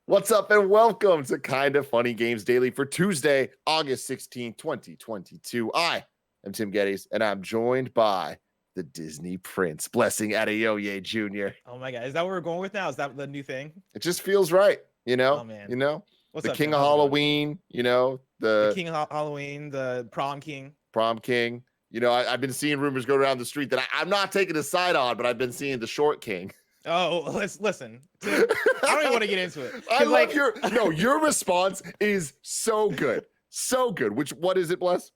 What's up and welcome to Kinda Funny Games Daily for Tuesday, August 16th, 2022. I am Tim Geddes and I'm joined by the Disney Prince, Blessing Adeoye Jr. Oh my God. Is that what we're going with now? Is that the new thing? It just feels right, you know? Oh man. You know? What's the up, King Tim? of How's it going? Halloween, you know, The King of Halloween, the Prom King. Prom King. You know, I've been seeing rumors go around the street that I'm not taking a side on, but I've been seeing the Short King. Oh, listen. Tim, I don't even want to get into it. I like your response is so good. So good. What is it, Bless?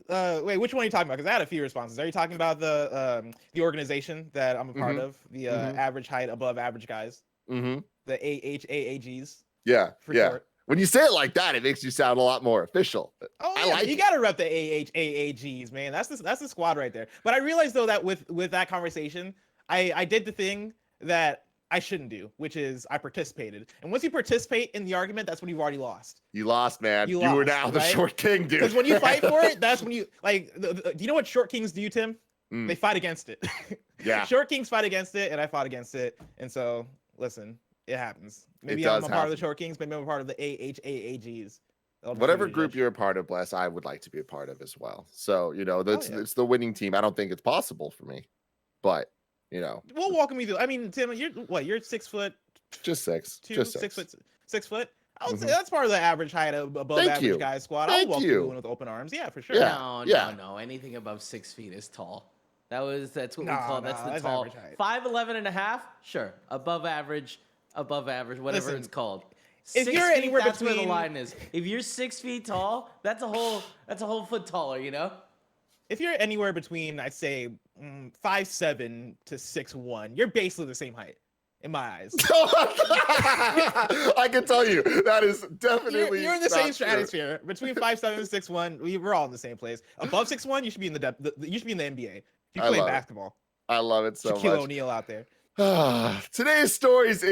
Wait, which one are you talking about? Because I had a few responses. Are you talking about the organization that I'm a part of? The average height, above average guys? Mm-hmm. The AHAAGs? Yeah. For short. When you say it like that, it makes you sound a lot more official. Oh, yeah, I like you gotta rep the AHAAGs, man. That's the squad right there. But I realized though that with that conversation, I did the thing that I shouldn't do, which is I participated. And once you participate in the argument, that's when you've already lost. You lost, man. You were now the Short King, dude. Because when you fight for it, that's when you like. Do you know what Short Kings do, Tim? They fight against it. Yeah. Short Kings fight against it, and I fought against it. And so, listen, it happens. Maybe I'm a part of the Short Kings. Maybe I'm a part of the AHAAGs. Whatever group you're a part of, Bless, I would like to be a part of as well. So, you know, it's the winning team. I don't think it's possible for me, but you know, we'll walk me through. I mean, Tim, you're 6 foot, just 6, just 6 foot. I would say that's part of the average height of above average guy squad. I'll walk you with open arms. Yeah, for sure. Yeah. No. Anything above 6 feet is tall. That's what we call that's the tall. 5'11" and a half, sure. Above average, whatever it's called. If you're anywhere that's between, where the line is. If you're 6 feet tall, that's a whole foot taller, you know? If you're anywhere between, I'd say 5'7" to 6'1", you're basically the same height in my eyes. I can tell you that is definitely you're in the same stratosphere. Between 5'7" and 6'1", we're all in the same place. Above 6'1", you should be in you should be in the NBA. You play basketball. I love it so much. Shaquille O'Neal out there. Today's stories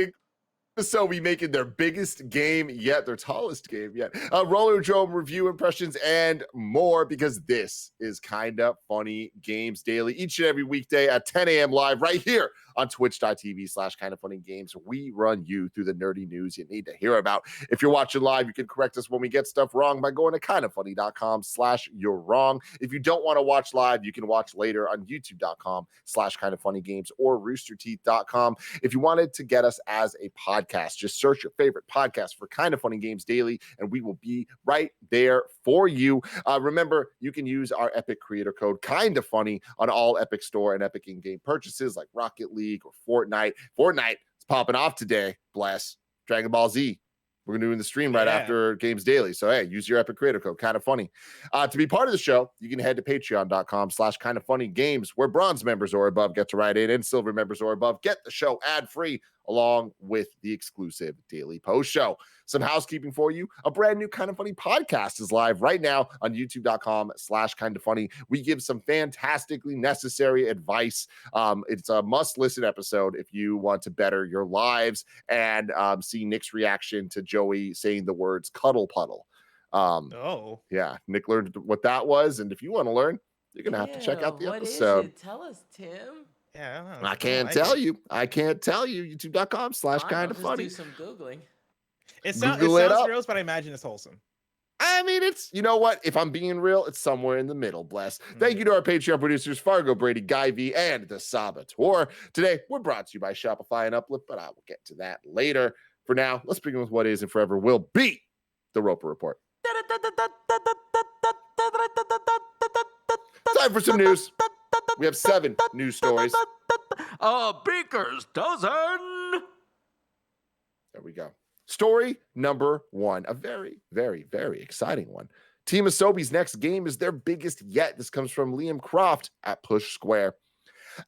Asobi making their biggest game yet, their tallest game yet. Rollerdrome review impressions and more, because this is Kinda Funny Games Daily each and every weekday at 10 a.m. live right here on twitch.tv/kindafunnygames. We run you through the nerdy news you need to hear about. If you're watching live, you can correct us when we get stuff wrong by going to kindafunny.com/you're wrong. If you don't want to watch live, you can watch later on youtube.com/kindafunnygames or roosterteeth.com. If you wanted to get us as a podcast, just search your favorite podcast for Kinda Funny Games Daily, and we will be right there for you. Remember, you can use our Epic creator code Kinda Funny on all Epic Store and Epic in-game purchases like Rocket League or Fortnite. Fortnite is popping off today. Bless. Dragon Ball Z. We're doing the stream right after Games Daily. So, hey, use your Epic creator code, Kinda Funny. To be part of the show, you can head to patreon.com/kindafunnygames, where bronze members or above get to write in, and silver members or above get the show ad-free, along with the exclusive daily post show. Some housekeeping for you. A brand new Kinda Funny podcast is live right now on youtube.com/kindafunny. We give some fantastically necessary advice. It's a must-listen episode if you want to better your lives and see Nick's reaction to Joey saying the words cuddle puddle. Yeah, Nick learned what that was, and if you want to learn, you're going to have to check out the episode. What is it? Tell us, Tim. Yeah, I can't tell you. youtube.com/kindafunny. Do some Googling. It sounds gross, but I imagine it's wholesome. I mean, it's, you know what? If I'm being real, it's somewhere in the middle, Bless. Thank you to our Patreon producers, FargoBrady, GuyVee, and the Sabateur. Today, we're brought to you by Shopify and Uplift, but I will get to that later. For now, let's begin with what is and forever will be the Roper Report. Time for some news. We have 7 news stories. A baker's dozen. There we go. Story number 1, a very, very, very exciting one. Team Asobi's next game is their biggest yet. This comes from Liam Croft at PushSquare.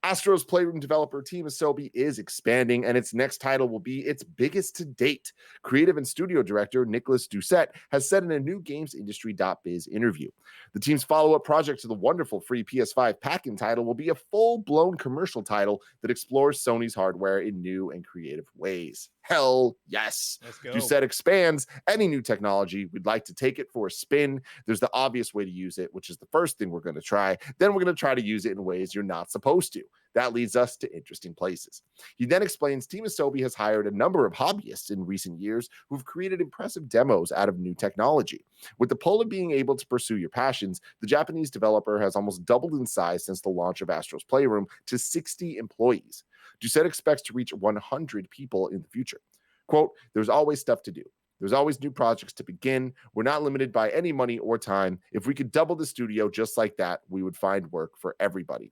Astro's Playroom developer Team Asobi is expanding, and its next title will be its biggest to date. Creative and studio director Nicholas Doucette has said in a new GamesIndustry.biz interview. The team's follow-up project to the wonderful free PS5 pack-in title will be a full-blown commercial title that explores Sony's hardware in new and creative ways. Hell yes. Let's go. Doucette expands any new technology. We'd like to take it for a spin. There's the obvious way to use it, which is the first thing we're going to try. Then we're going to try to use it in ways you're not supposed to. do. That leads us to interesting places. He then explains Team Asobi has hired a number of hobbyists in recent years who've created impressive demos out of new technology. With the pull of being able to pursue your passions, the Japanese developer has almost doubled in size since the launch of Astro's Playroom to 60 employees. Doucette expects to reach 100 people in the future. Quote, there's always stuff to do. There's always new projects to begin. We're not limited by any money or time. If we could double the studio just like that, we would find work for everybody.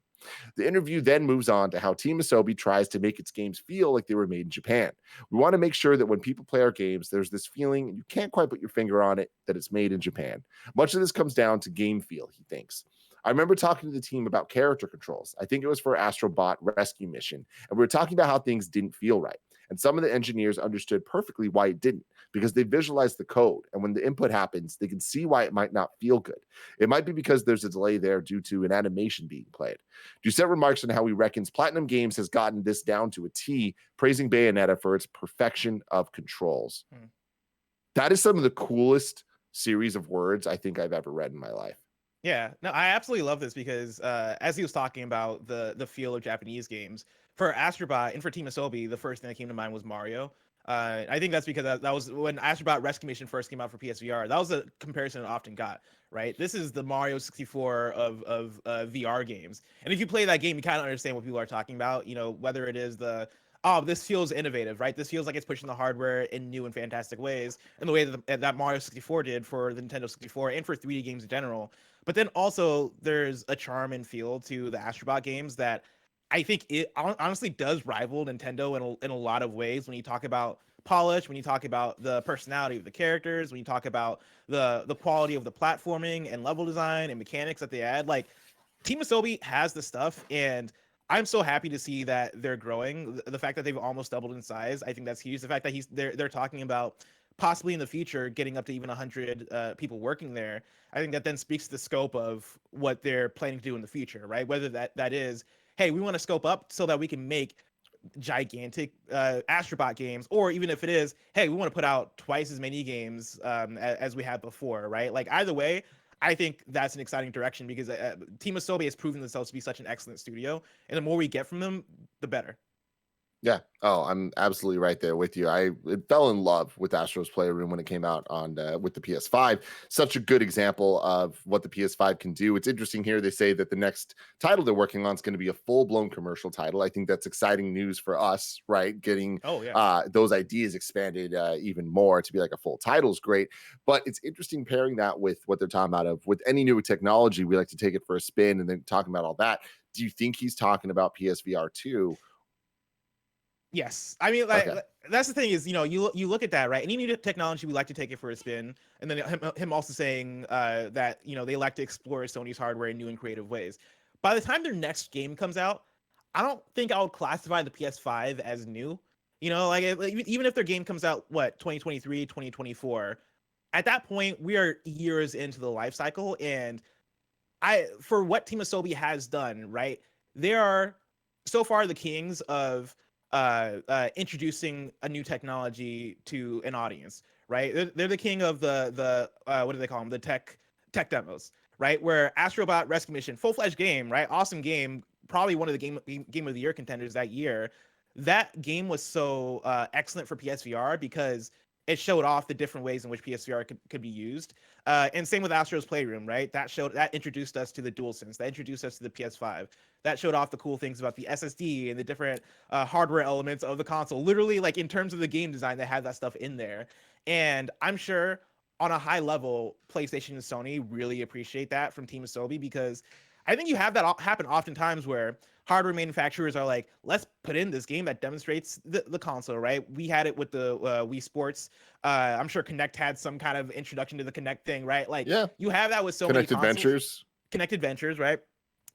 The interview then moves on to how Team Asobi tries to make its games feel like they were made in Japan. We want to make sure that when people play our games, there's this feeling, and you can't quite put your finger on it, that it's made in Japan. Much of this comes down to game feel, he thinks. I remember talking to the team about character controls. I think it was for Astrobot Rescue Mission, and we were talking about how things didn't feel right. And some of the engineers understood perfectly why it didn't, because they visualized the code. And when the input happens, they can see why it might not feel good. It might be because there's a delay there due to an animation being played. Doucette remarks on how he reckons Platinum Games has gotten this down to a T, praising Bayonetta for its perfection of controls. That is some of the coolest series of words I think I've ever read in my life. Yeah, no, I absolutely love this because as he was talking about the feel of Japanese games, for Astrobot and for Team Asobi, the first thing that came to mind was Mario. I think that's because that was when Astrobot Rescue Mission first came out for PSVR. That was a comparison I often got, right? This is the Mario 64 of VR games. And if you play that game, you kind of understand what people are talking about, you know, whether it is oh, this feels innovative, right? This feels like it's pushing the hardware in new and fantastic ways, in the way that Mario 64 did for the Nintendo 64 and for 3D games in general. But then also there's a charm and feel to the Astrobot games that I think it honestly does rival Nintendo in a lot of ways. When you talk about polish, when you talk about the personality of the characters, when you talk about the quality of the platforming and level design and mechanics that they add, like Team Asobi has the stuff, and I'm so happy to see that they're growing. The fact that they've almost doubled in size, I think that's huge. The fact that they're talking about possibly in the future getting up to even 100 people working there, I think that then speaks to the scope of what they're planning to do in the future, right? Whether that is, hey, we want to scope up so that we can make gigantic Astrobot games, or even if it is, hey, we want to put out twice as many games as we had before, right? Like either way, I think that's an exciting direction because Team Asobi has proven themselves to be such an excellent studio, and the more we get from them, the better. Yeah. Oh, I'm absolutely right there with you. I fell in love with Astro's Playroom when it came out on with the PS5. Such a good example of what the PS5 can do. It's interesting here. They say that the next title they're working on is going to be a full-blown commercial title. I think that's exciting news for us, right? Getting those ideas expanded even more to be like a full title is great. But it's interesting pairing that with what they're talking about with any new technology. We like to take it for a spin and then talking about all that. Do you think he's talking about PSVR 2? Yes, I mean, like that's the thing is, you know, you look at that, right? Any new technology, we like to take it for a spin, and then him also saying that, you know, they like to explore Sony's hardware in new and creative ways. By the time their next game comes out, I don't think I would classify the PS5 as new. You know, like even if their game comes out 2023, 2024, at that point we are years into the life cycle, and for what Team Asobi has done, right? They are so far the kings of introducing a new technology to an audience, right? They're the king of the what do they call them? The tech demos, right? Where Astrobot Rescue Mission, full-fledged game, right? Awesome game, probably one of the game of the year contenders that year. That game was so excellent for PSVR because it showed off the different ways in which PSVR could be used. And same with Astro's Playroom, right? That introduced us to the DualSense. That introduced us to the PS5. That showed off the cool things about the SSD and the different hardware elements of the console. Literally, like in terms of the game design, they had that stuff in there. And I'm sure on a high level, PlayStation and Sony really appreciate that from Team Asobi, because I think you have that happen oftentimes where hardware manufacturers are like, let's put in this game that demonstrates the console, right? We had it with the Wii Sports. I'm sure Kinect had some kind of introduction to the Kinect thing, right? Like, you have that with so many consoles. Connected Ventures, right?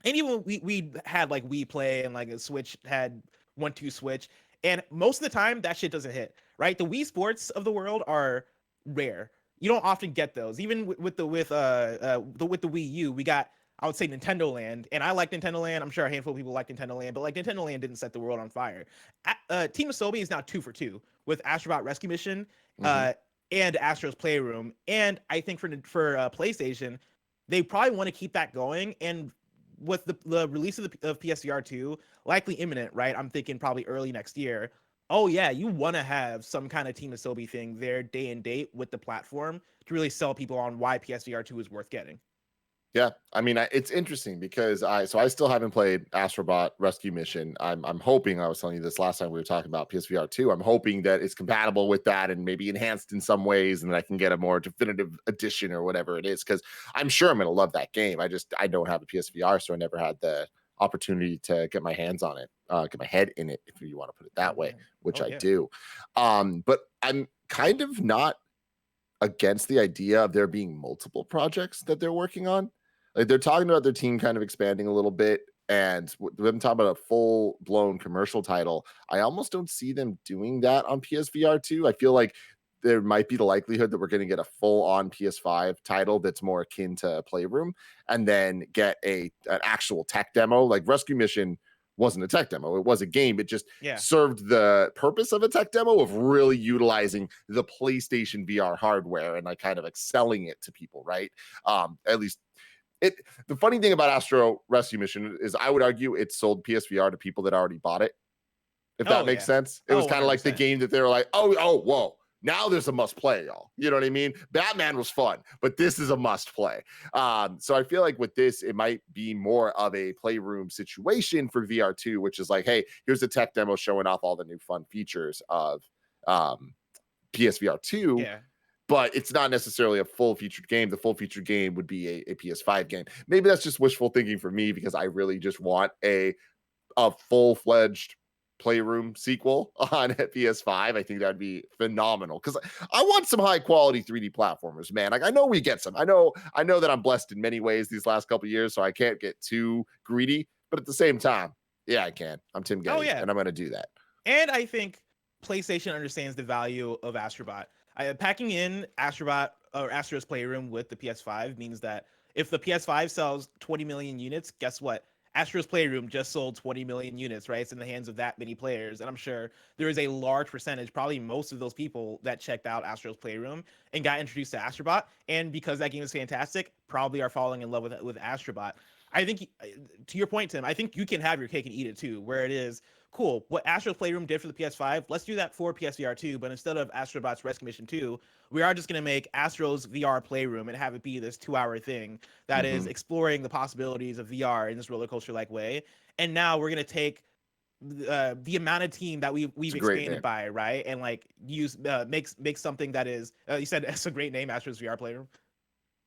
And even we had like Wii Play, and like a Switch had 1-2 Switch. And most of the time, that shit doesn't hit, right? The Wii Sports of the world are rare. You don't often get those. Even with the Wii U, we got, I would say, Nintendo Land, and I like Nintendo Land. I'm sure a handful of people like Nintendo Land, but like Nintendo Land didn't set the world on fire. Team Asobi is now 2 for 2 with Astrobot Rescue Mission and Astro's Playroom, and I think for PlayStation, they probably want to keep that going. And with the release of PSVR 2 likely imminent, right? I'm thinking probably early next year. Oh yeah, you want to have some kind of Team Asobi thing there day and date with the platform to really sell people on why PSVR 2 is worth getting. Yeah, I mean, it's interesting because I still haven't played Astrobot Rescue Mission. I'm hoping, I was telling you this last time we were talking about PSVR 2. I'm hoping that it's compatible with that and maybe enhanced in some ways, and that I can get a more definitive edition or whatever it is. Because I'm sure I'm going to love that game. I don't have a PSVR, so I never had the opportunity to get my hands on it, get my head in it, if you want to put it that way, which I do. But I'm kind of not against the idea of there being multiple projects that they're working on. Like, they're talking about their team kind of expanding a little bit, and them talking about a full-blown commercial title. I almost don't see them doing that on PSVR 2. I feel like there might be the likelihood that we're going to get a full-on PS5 title that's more akin to Playroom, and then get an actual tech demo. Like, Rescue Mission wasn't a tech demo. It was a game. It just served the purpose of a tech demo of really utilizing the PlayStation VR hardware and like kind of like selling it to people, right? At least the funny thing about Astro Rescue Mission is I would argue it sold PSVR to people that already bought it, if that makes sense. It was kind of like the game that they were like, whoa, now there's a must play, y'all. You know what I mean? Batman was fun, but this is a must play. So I feel like with this, it might be more of a Playroom situation for VR2, which is like, hey, here's a tech demo showing off all the new fun features of PSVR 2. Yeah. But it's not necessarily a full featured game. The full featured game would be a PS5 game. Maybe that's just wishful thinking for me, because I really just want a full-fledged Playroom sequel on PS5. I think that'd be phenomenal, because I want some high quality 3D platformers, man. Like, I know we get some. I know that I'm blessed in many ways these last couple of years, so I can't get too greedy. But at the same time, yeah, I can. I'm Tim Getty, and I'm going to do that. And I think PlayStation understands the value of Astrobot. Packing in Astrobot or Astro's Playroom with the PS5 means that if the PS5 sells 20 million units, guess what? Astro's Playroom just sold 20 million units, right? It's in the hands of that many players. And I'm sure there is a large percentage, probably most of those people that checked out Astro's Playroom and got introduced to Astrobot. And because that game is fantastic, probably are falling in love with Astrobot. I think, to your point, Tim, I think you can have your cake and eat it too, where it is, cool, what Astro's Playroom did for the PS5, let's do that for PSVR 2, but instead of Astrobot's Rescue Mission 2, we are just going to make Astro's VR Playroom and have it be this 2-hour thing that is exploring the possibilities of VR in this roller coaster-like way. And now we're going to take the amount of team that we've expanded by, right? And like use make something that is, you said it's a great name, Astro's VR Playroom.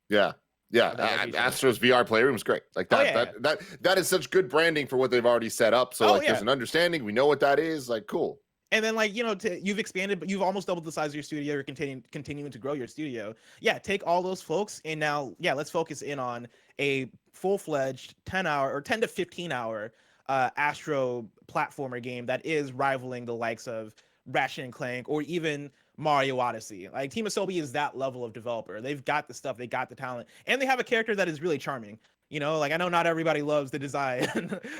Yeah. Astro's VR Playroom is great. Like that is such good branding for what they've already set up. So there's an understanding. We know what that is. Like, cool. And then, like, you've expanded, but you've almost doubled the size of your studio. You're continuing to grow your studio. Yeah, take all those folks, and now, let's focus in on a full-fledged 10-hour or 10 to 15-hour Astro platformer game that is rivaling the likes of Ratchet and Clank or even Mario Odyssey. Like, Team Asobi is that level of developer. They've got the stuff, they got the talent, and they have a character that is really charming. Like, I know not everybody loves the design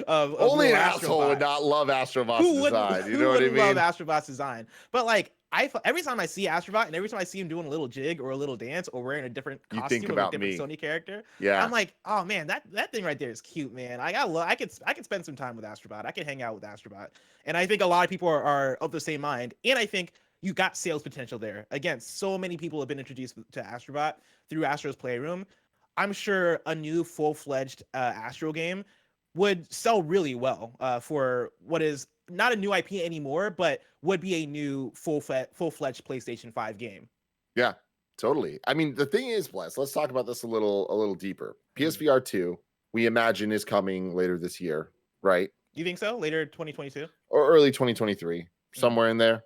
of only an asshole would not love Astrobot's design. You know what I mean? Love Astrobot's design, but like, every time I see Astrobot and every time I see him doing a little jig or a little dance or wearing a different costume or a different Sony character, I'm like, oh man, that thing right there is cute, man. I could spend some time with Astrobot. I could hang out with Astrobot, and I think a lot of people are of the same mind. And I think you got sales potential there. Again, so many people have been introduced to Astrobot through Astro's Playroom. I'm sure a new full-fledged Astro game would sell really well for what is not a new IP anymore, but would be a new full-fledged PlayStation 5 game. Yeah, totally. I mean, the thing is, Bless, let's talk about this a little deeper. PSVR 2, we imagine, is coming later this year, right? You think so? Later 2022? Or early 2023, somewhere in there?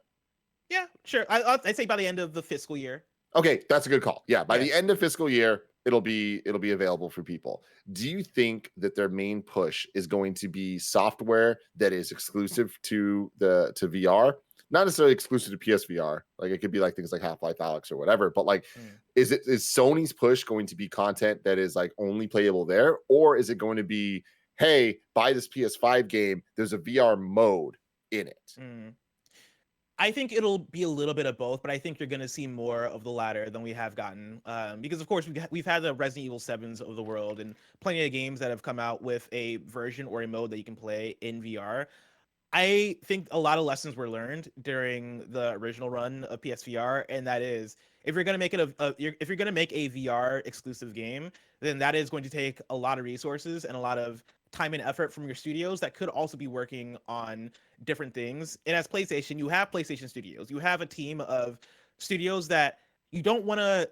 Yeah, sure. I'd say by the end of the fiscal year. Okay, that's a good call. Yeah, by the end of fiscal year, it'll be available for people. Do you think that their main push is going to be software that is exclusive to VR? Not necessarily exclusive to PSVR. Like, it could be like things like Half-Life Alyx or whatever, but like, is Sony's push going to be content that is like only playable there? Or is it going to be, hey, buy this PS5 game, there's a VR mode in it? I think it'll be a little bit of both, but I think you're going to see more of the latter than we have gotten. Because, of course, we've had the Resident Evil 7s of the world and plenty of games that have come out with a version or a mode that you can play in VR. I think a lot of lessons were learned during the original run of PSVR, and that is if you're going to make it if you're going to make a VR exclusive game, then that is going to take a lot of resources and a lot of time and effort from your studios that could also be working on different things. And as PlayStation, you have PlayStation Studios. You have a team of studios that you don't want to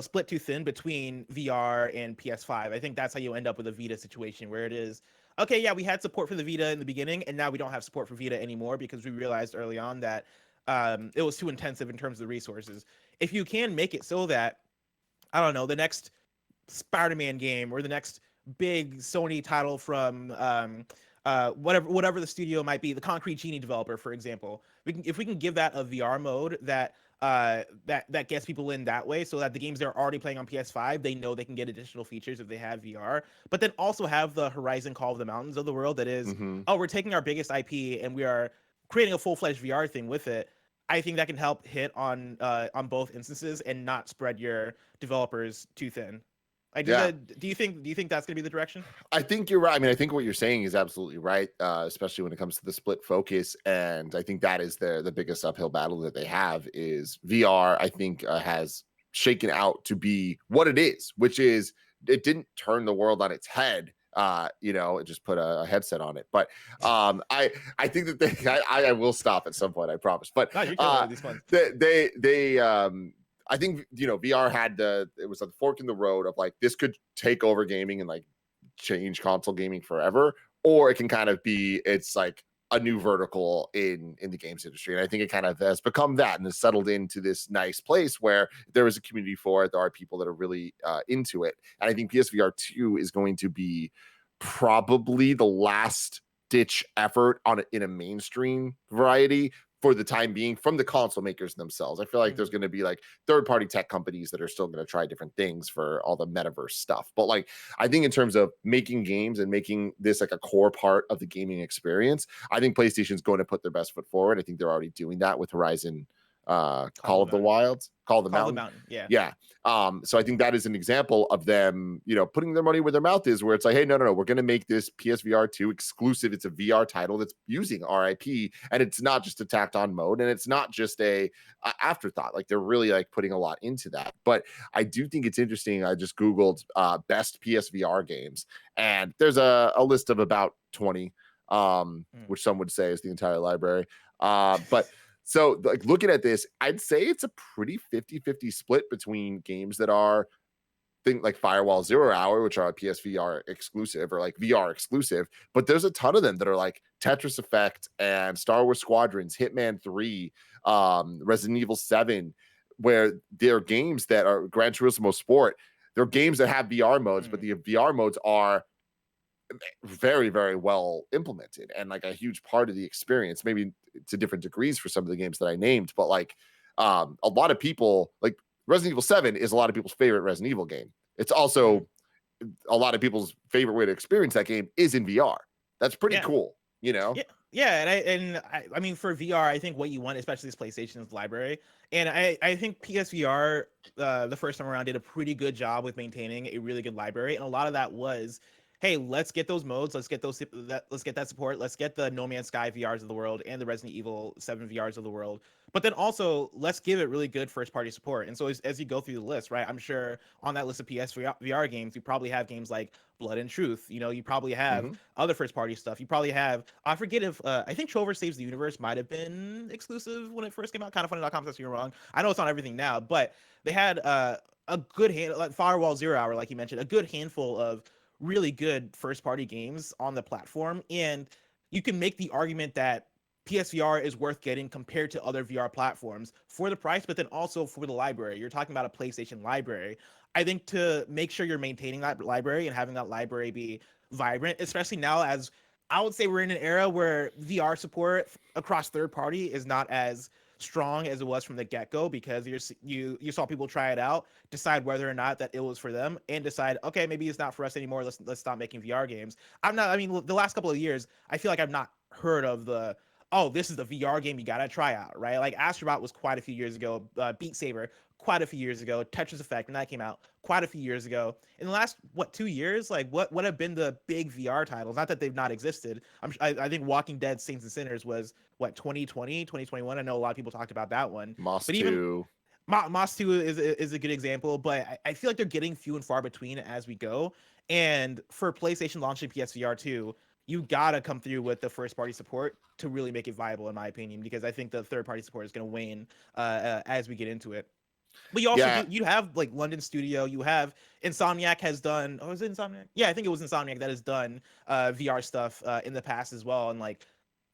split too thin between VR and PS5. I think that's how you end up with a Vita situation where it is, okay, yeah, we had support for the Vita in the beginning, and now we don't have support for Vita anymore because we realized early on that it was too intensive in terms of the resources. If you can make it so that, I don't know, the next Spider-Man game or the next big Sony title from whatever the studio might be, the Concrete Genie developer, for example, if we can give that a VR mode that that gets people in that way, so that the games they're already playing on PS5, they know they can get additional features if they have VR, but then also have the Horizon Call of the Mountains of the world that is, oh, we're taking our biggest IP and we are creating a full-fledged VR thing with it. I think that can help hit on both instances and not spread your developers too thin. Do you think that's gonna be the direction? I think you're right. I mean, I think what you're saying is absolutely right, especially when it comes to the split focus. And I think that is the biggest uphill battle that they have is VR. I think has shaken out to be what it is, which is it didn't turn the world on its head. It just put a headset on it. But I think that I will stop at some point. I promise. But no, you're killing these ones. I think VR had it was a fork in the road of like this could take over gaming and like change console gaming forever, or it can kind of be it's like a new vertical in the games industry. And I think it kind of has become that and has settled into this nice place where there is a community for it. There are people that are really into it. And I think PSVR 2 is going to be probably the last ditch effort in a mainstream variety for the time being from the console makers themselves. I feel like there's going to be like third-party tech companies that are still going to try different things for all the metaverse stuff. But like, I think in terms of making games and making this like a core part of the gaming experience, I think PlayStation's going to put their best foot forward. I think they're already doing that with Horizon Call of the Mountain. Yeah. So I think that is an example of them, putting their money where their mouth is, where it's like, hey, no, we're going to make this PSVR 2 exclusive. It's a VR title that's using RIP, and it's not just a tacked on mode, and it's not just a afterthought. Like they're really like putting a lot into that. But I do think it's interesting. I just Googled best PSVR games, and there's a list of about 20, which some would say is the entire library. But so like looking at this, I'd say it's a pretty 50-50 split between games that are think like Firewall Zero Hour, which are a PSVR exclusive or like VR exclusive, but there's a ton of them that are like Tetris Effect and Star Wars Squadrons, Hitman 3, Resident Evil 7, where they're games that are Gran Turismo Sport. They're games that have VR modes, but the VR modes are very, very well implemented and like a huge part of the experience, maybe to different degrees for some of the games that I named, but like a lot of people like Resident Evil 7 is a lot of people's favorite Resident Evil game. It's also a lot of people's favorite way to experience that game is in VR. That's pretty cool, and I mean for VR, I think what you want, especially this PlayStation's library, and I think PSVR the first time around did a pretty good job with maintaining a really good library, and a lot of that was, hey, let's get those modes, let's get that support, let's get the No Man's Sky VRs of the world and the Resident Evil 7 VRs of the world, but then also let's give it really good first party support. And so as you go through the list, right, I'm sure on that list of PSVR games, you probably have games like Blood and Truth, you probably have other first party stuff, you probably have, I forget if I think Trover Saves the Universe might have been exclusive when it first came out. KindaFunny.com says you're wrong. I know it's on everything now, but they had a good hand, like Firewall Zero Hour, like you mentioned, a good handful of really good first party games on the platform. And you can make the argument that PSVR is worth getting compared to other VR platforms for the price, but then also for the library. You're talking about a PlayStation library. I think to make sure you're maintaining that library and having that library be vibrant, especially now as I would say we're in an era where VR support across third party is not as strong as it was from the get-go, because you saw people try it out, decide whether or not that it was for them, and decide, okay, maybe it's not for us anymore, let's stop making VR games. The last couple of years I feel like I've not heard of the oh, this is the VR game you gotta try out, right? Like Astrobot was quite a few years ago, Beat Saber quite a few years ago, Tetris Effect when that came out quite a few years ago. In the last 2 years, like what have been the big VR titles? Not that they've not existed. I think Walking Dead Saints and Sinners was what 2020, 2021. I know a lot of people talked about that one. Moss but 2. Even Moss 2 is a good example, but I feel like they're getting few and far between as we go. And for PlayStation launching PSVR 2, you gotta come through with the first party support to really make it viable, in my opinion, because I think the third party support is going to wane as we get into it. But you also you have like London Studio, you have Insomniac has done. Oh, is it Insomniac? Yeah, I think it was Insomniac that has done VR stuff in the past as well. And like,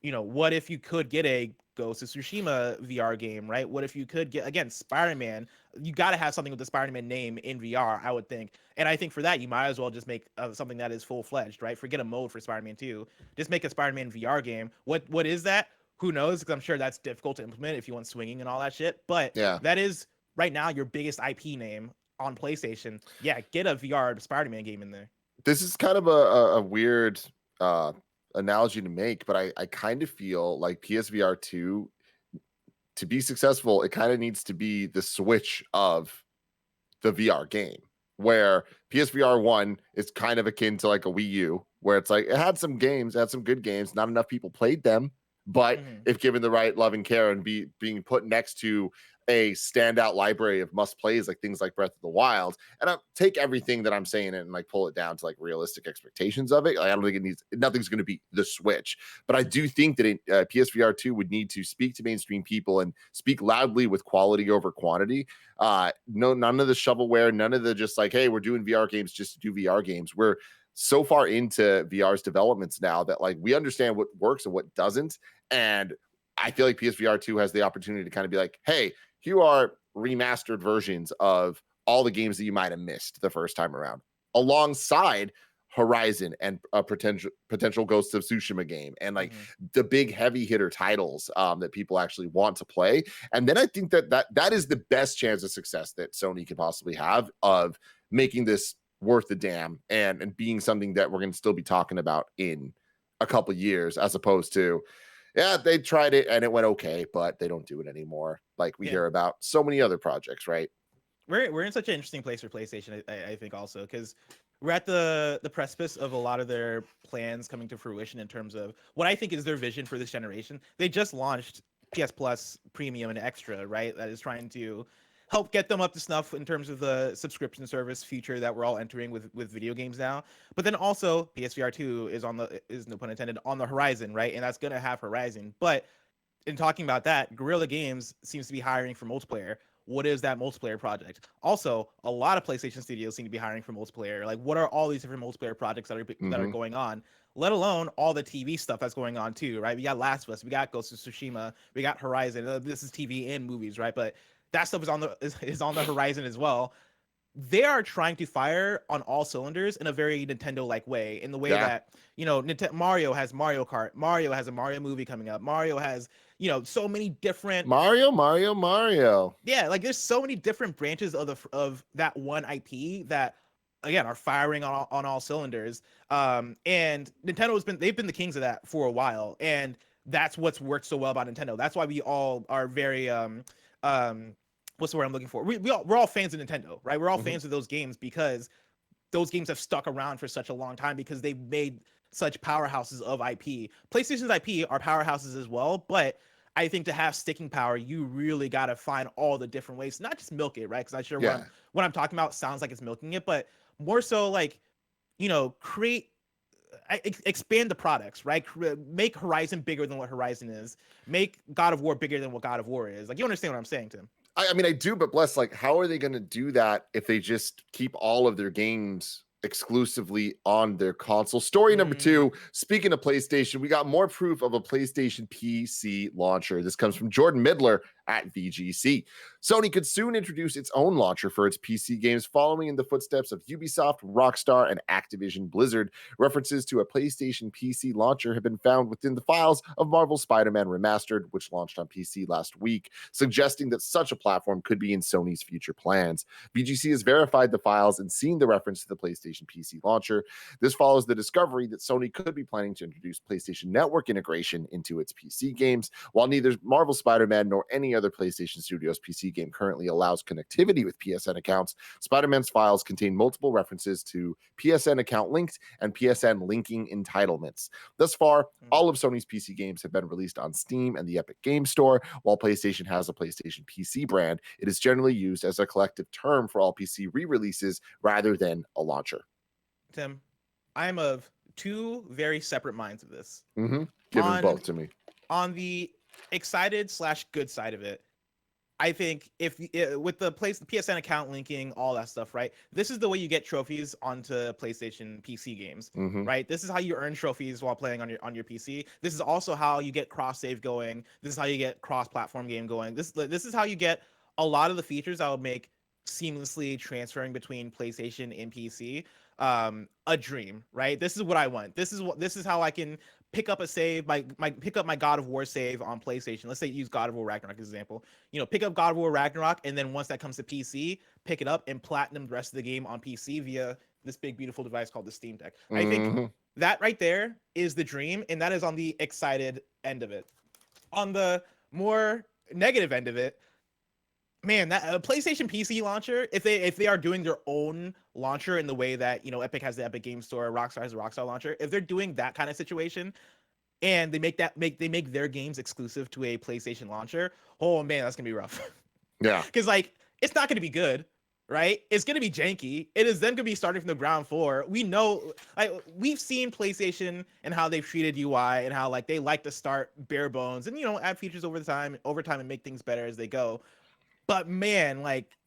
what if you could get a Ghost of Tsushima VR game, right? What if you could get, again, Spider-Man? You got to have something with the Spider-Man name in VR, I would think. And I think for that, you might as well just make something that is full-fledged, right? Forget a mode for Spider-Man 2. Just make a Spider-Man VR game. What is that? Who knows? Because I'm sure that's difficult to implement if you want swinging and all that shit. But that is, right now, your biggest IP name on PlayStation. Yeah, get a VR Spider-Man game in there. This is kind of a weird analogy to make, but I kind of feel like PSVR 2, to be successful, it kind of needs to be the Switch of the VR game, where PSVR 1 is kind of akin to like a Wii U, where it's like it had some games, it had some good games, not enough people played them, but if given the right love and care and being put next to a standout library of must plays, like things like Breath of the Wild, and I'll take everything that I'm saying and like pull it down to like realistic expectations of it. Like, I don't think nothing's going to be the Switch, but I do think that PSVR 2 would need to speak to mainstream people and speak loudly with quality over quantity. None of the shovelware, none of the just like, hey, we're doing VR games just to do VR games. We're so far into VR's developments now that like we understand what works and what doesn't. And I feel like PSVR 2 has the opportunity to kind of be like, hey, here are remastered versions of all the games that you might have missed the first time around, alongside Horizon and a potential Ghost of Tsushima game, and like the big heavy hitter titles that people actually want to play. And then I think that is the best chance of success that Sony could possibly have of making this worth the damn and being something that we're going to still be talking about in a couple years, as opposed to, yeah, they tried it and it went okay, but they don't do it anymore. Like we hear about so many other projects, right? We're in such an interesting place for PlayStation, I think, also because we're at the precipice of a lot of their plans coming to fruition in terms of what I think is their vision for this generation. They just launched PS Plus Premium and Extra, right? That is trying to help get them up to snuff in terms of the subscription service future that we're all entering with video games now. But then also PSVR 2 is no pun intended on the horizon, right? And that's gonna have Horizon. But in talking about that, Guerrilla Games seems to be hiring for multiplayer. What is that multiplayer project? Also, a lot of PlayStation studios seem to be hiring for multiplayer. Like, what are all these different multiplayer projects that are going on? Let alone all the TV stuff that's going on too, right? We got Last of Us, we got Ghost of Tsushima, we got Horizon. This is TV and movies, right? But that stuff is on the horizon as well. They are trying to fire on all cylinders in a very Nintendo-like way, in the way that, Mario has Mario Kart, Mario has a Mario movie coming up, Mario has, so many different Mario. Yeah, like there's so many different branches of that one IP that, again, are firing on all cylinders. And they've been the kings of that for a while, and that's what's worked so well about Nintendo. That's why we all are very what's the word I'm looking for? We're all fans of Nintendo, right? We're all fans of those games because those games have stuck around for such a long time because they've made such powerhouses of IP. PlayStation's IP are powerhouses as well, but I think to have sticking power, you really got to find all the different ways, not just milk it, right? Because I'm sure what I'm talking about sounds like it's milking it, but more so like, expand the products, right? Make Horizon bigger than what Horizon is. Make God of War bigger than what God of War is. Like, you understand what I'm saying, Tim? I mean, I do, but bless, like, how are they going to do that if they just keep all of their games exclusively on their console? Story number 2, speaking of PlayStation, we got more proof of a PlayStation PC launcher. This comes from Jordan Middler at VGC. Sony could soon introduce its own launcher for its PC games, following in the footsteps of Ubisoft, Rockstar, and Activision Blizzard. References to a PlayStation PC launcher have been found within the files of Marvel's Spider-Man Remastered, which launched on PC last week, suggesting that such a platform could be in Sony's future plans. VGC has verified the files and seen the reference to the PlayStation PC launcher. This follows the discovery that Sony could be planning to introduce PlayStation Network integration into its PC games. While neither Marvel Spider-Man nor any other PlayStation Studios PC game currently allows connectivity with PSN accounts, Spider-Man's files contain multiple references to PSN account links and PSN linking entitlements. Thus far, all of Sony's PC games have been released on Steam and the Epic Games Store. While PlayStation has a PlayStation PC brand, it is generally used as a collective term for all PC re-releases rather than a launcher. Tim, I'm of two very separate minds of this. Give them both to me. On the excited / good side of it, I think with the PSN account linking, all that stuff, right? This is the way you get trophies onto PlayStation PC games, right? This is how you earn trophies while playing on your PC. This is also how you get cross save going. This is how you get cross-platform game going. This is how you get a lot of the features that would make seamlessly transferring between PlayStation and PC a dream, right? This is what I want. This is how I can pick up a save, pick up my God of War save on PlayStation. Let's say use God of War Ragnarok as an example. Pick up God of War Ragnarok, and then once that comes to PC, pick it up and platinum the rest of the game on PC via this big beautiful device called the Steam Deck. I think that right there is the dream, and that is on the excited end of it. On the more negative end of it, man, that PlayStation PC launcher, if they are doing their own launcher in the way that Epic has the Epic Game Store, Rockstar has the Rockstar launcher, if they're doing that kind of situation, and they make their games exclusive to a PlayStation launcher, oh man, that's gonna be rough. Yeah, because it's not gonna be good, right? It's gonna be janky. It is then gonna be starting from the ground floor. We know, we've seen PlayStation and how they've treated UI and how they like to start bare bones and add features over time and make things better as they go. But man,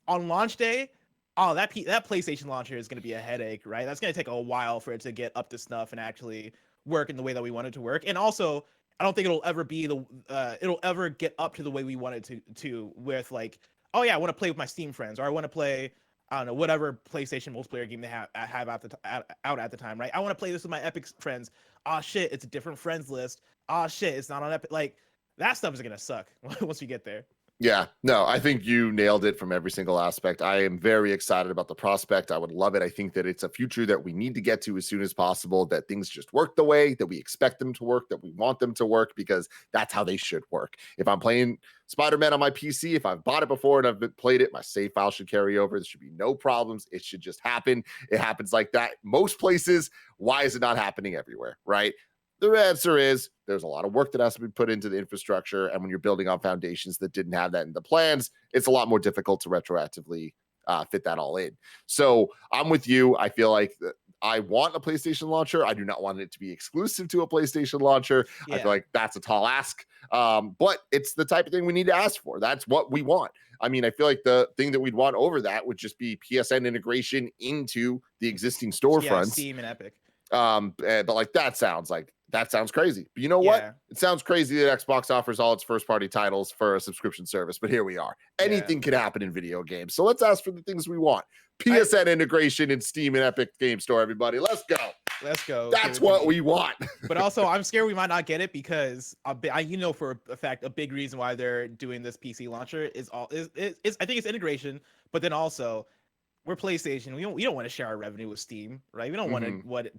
on launch day, that PlayStation launcher is going to be a headache, right? That's going to take a while for it to get up to snuff and actually work in the way that we want it to work. And also, I don't think it'll ever be it'll ever get up to the way we want it to with oh yeah, I want to play with my Steam friends, or I want to play, I don't know, whatever PlayStation multiplayer game they have out at the time, right? I want to play this with my Epic friends. Oh shit, it's a different friends list. Oh shit, it's not on Epic. That stuff is going to suck once we get there. Yeah, no, I think you nailed it from every single aspect. I am very excited about the prospect. I would love it. I think that it's a future that we need to get to as soon as possible, that things just work the way that we expect them to work, that we want them to work, because that's how they should work. If I'm playing Spider-Man on my PC, if I've bought it before and I've played it, my save file should carry over. There should be no problems. It should just happen. It happens like that most places. Why is it not happening everywhere, right? The answer is there's a lot of work that has to be put into the infrastructure. And when you're building on foundations that didn't have that in the plans, it's a lot more difficult to retroactively fit that all in. So I'm with you. I feel like I want a PlayStation launcher. I do not want it to be exclusive to a PlayStation launcher. Yeah. I feel like that's a tall ask. But it's the type of thing we need to ask for. That's what we want. I mean, I feel like the thing that we'd want over that would just be PSN integration into the existing storefronts. Yeah, Steam and Epic. But that sounds crazy. But you know what? It sounds crazy that Xbox offers all its first-party titles for a subscription service, but here we are. Anything can happen in video games. So let's ask for the things we want. PSN integration in Steam and Epic Game Store, everybody. Let's go. Let's go. That's what we want. But also, I'm scared we might not get it because for a fact, a big reason why they're doing this PC launcher is I think it's integration, but then also, we're PlayStation. We don't want to share our revenue with Steam, right? We don't want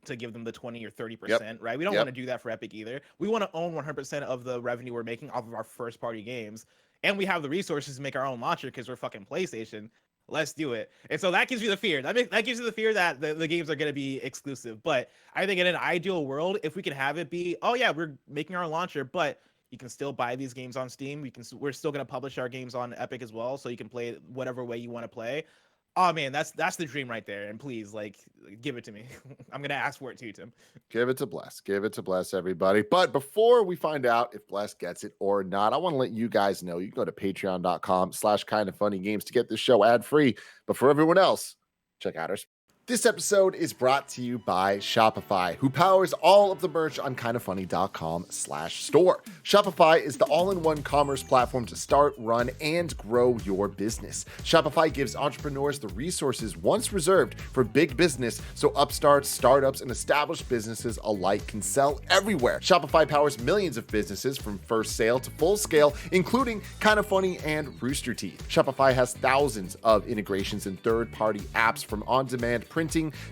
to give them the 20 or 30%, right? We don't want to do that for Epic either. We want to own 100% of the revenue we're making off of our first party games, and we have the resources to make our own launcher because we're fucking PlayStation. Let's do it. And so that gives you the fear. That gives you the fear that the games are going to be exclusive. But I think in an ideal world, if we can have it be, oh yeah, we're making our launcher, but you can still buy these games on Steam. We're still going to publish our games on Epic as well, so you can play it whatever way you want to play. Oh man, that's the dream right there. And please, give it to me. I'm gonna ask for it too, Tim. Give it to Bless. Give it to Bless, everybody. But before we find out if Bless gets it or not, I want to let you guys know you can go to patreon.com/KindaFunnyGames to get this show ad-free. But for everyone else, check out our This episode is brought to you by Shopify, who powers all of the merch on kindafunny.com/store. Shopify is the all-in-one commerce platform to start, run, and grow your business. Shopify gives entrepreneurs the resources once reserved for big business, so upstarts, startups, and established businesses alike can sell everywhere. Shopify powers millions of businesses from first sale to full scale, including KindaFunny and Rooster Teeth. Shopify has thousands of integrations and third-party apps, from on-demand printing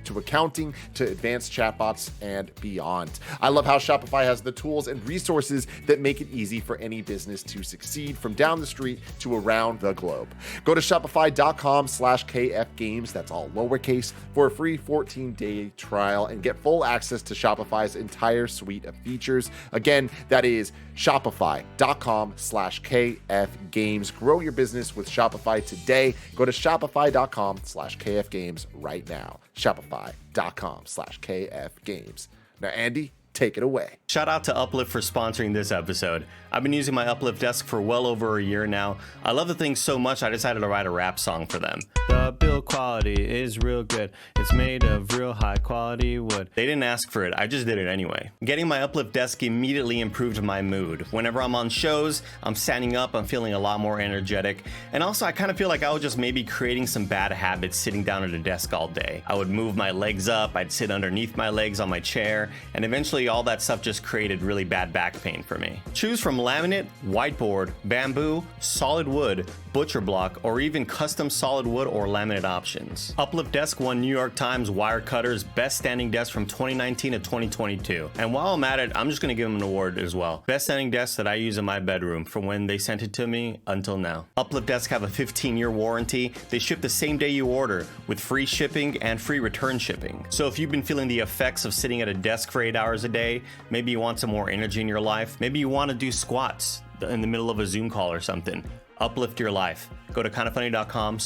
to accounting to advanced chatbots and beyond. I love how Shopify has the tools and resources that make it easy for any business to succeed, from down the street to around the globe. Go to shopify.com/kfgames, that's all lowercase, for a free 14-day trial and get full access to Shopify's entire suite of features. Again, that is shopify.com/kfgames. Grow your business with Shopify today. Go to shopify.com/kfgames right now. Shopify.com/kfgames. Now, Andy, take it away. Shout out to Uplift for sponsoring this episode. I've been using my Uplift desk for well over a year now. I love the thing so much I decided to write a rap song for them. The build quality is real good. It's made of real high quality wood. They didn't ask for it, I just did it anyway. Getting my Uplift desk immediately improved my mood. Whenever I'm on shows, I'm standing up, I'm feeling a lot more energetic. And also I kind of feel like I was just maybe creating some bad habits sitting down at a desk all day. I would move my legs up, I'd sit underneath my legs on my chair, and eventually all that stuff just created really bad back pain for me. Choose from laminate, whiteboard, bamboo, solid wood, butcher block, or even custom solid wood or laminate options. Uplift Desk won New York Times Wirecutter's Best Standing Desk from 2019 to 2022. And while I'm at it, I'm just gonna give them an award as well. Best standing desk that I use in my bedroom from when they sent it to me until now. Uplift Desk have a 15-year warranty. They ship the same day you order with free shipping and free return shipping. So if you've been feeling the effects of sitting at a desk for 8 hours a day, maybe you want some more energy in your life, maybe you want to do squats in the middle of a Zoom call or something, uplift your life. Go to kindafunny.com/.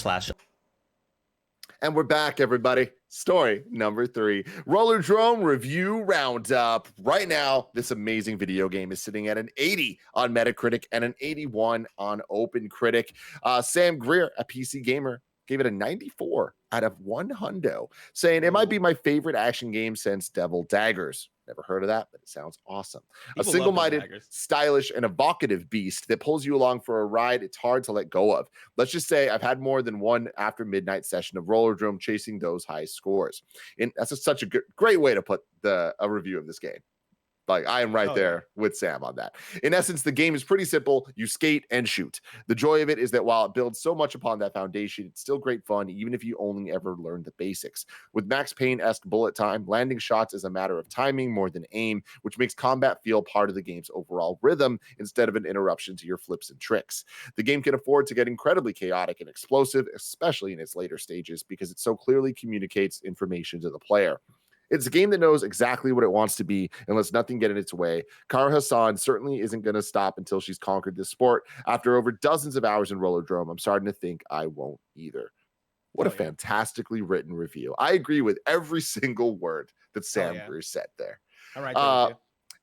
And we're back, everybody. Story number 3, Rollerdrome review roundup. Right now, this amazing video game is sitting at an 80 on Metacritic and an 81 on OpenCritic. Sam Greer, a PC gamer, gave it a 94 out of 100, saying it might be my favorite action game since Devil Daggers. Never heard of that, but it sounds awesome. People a single-minded, stylish, and evocative beast that pulls you along for a ride it's hard to let go of. Let's just say I've had more than one after midnight session of Rollerdrome chasing those high scores. And that's such a great way to put a review of this game. Like, I am right there with Sam on that. In essence, the game is pretty simple. You skate and shoot. The joy of it is that while it builds so much upon that foundation, it's still great fun, even if you only ever learn the basics. With Max Payne-esque bullet time, landing shots is a matter of timing more than aim, which makes combat feel part of the game's overall rhythm instead of an interruption to your flips and tricks. The game can afford to get incredibly chaotic and explosive, especially in its later stages, because it so clearly communicates information to the player. It's a game that knows exactly what it wants to be and lets nothing get in its way. Kara Hassan certainly isn't going to stop until she's conquered this sport. After over dozens of hours in Rollerdrome, I'm starting to think I won't either. What a fantastically written review. I agree with every single word that Sam Greer said there. All right.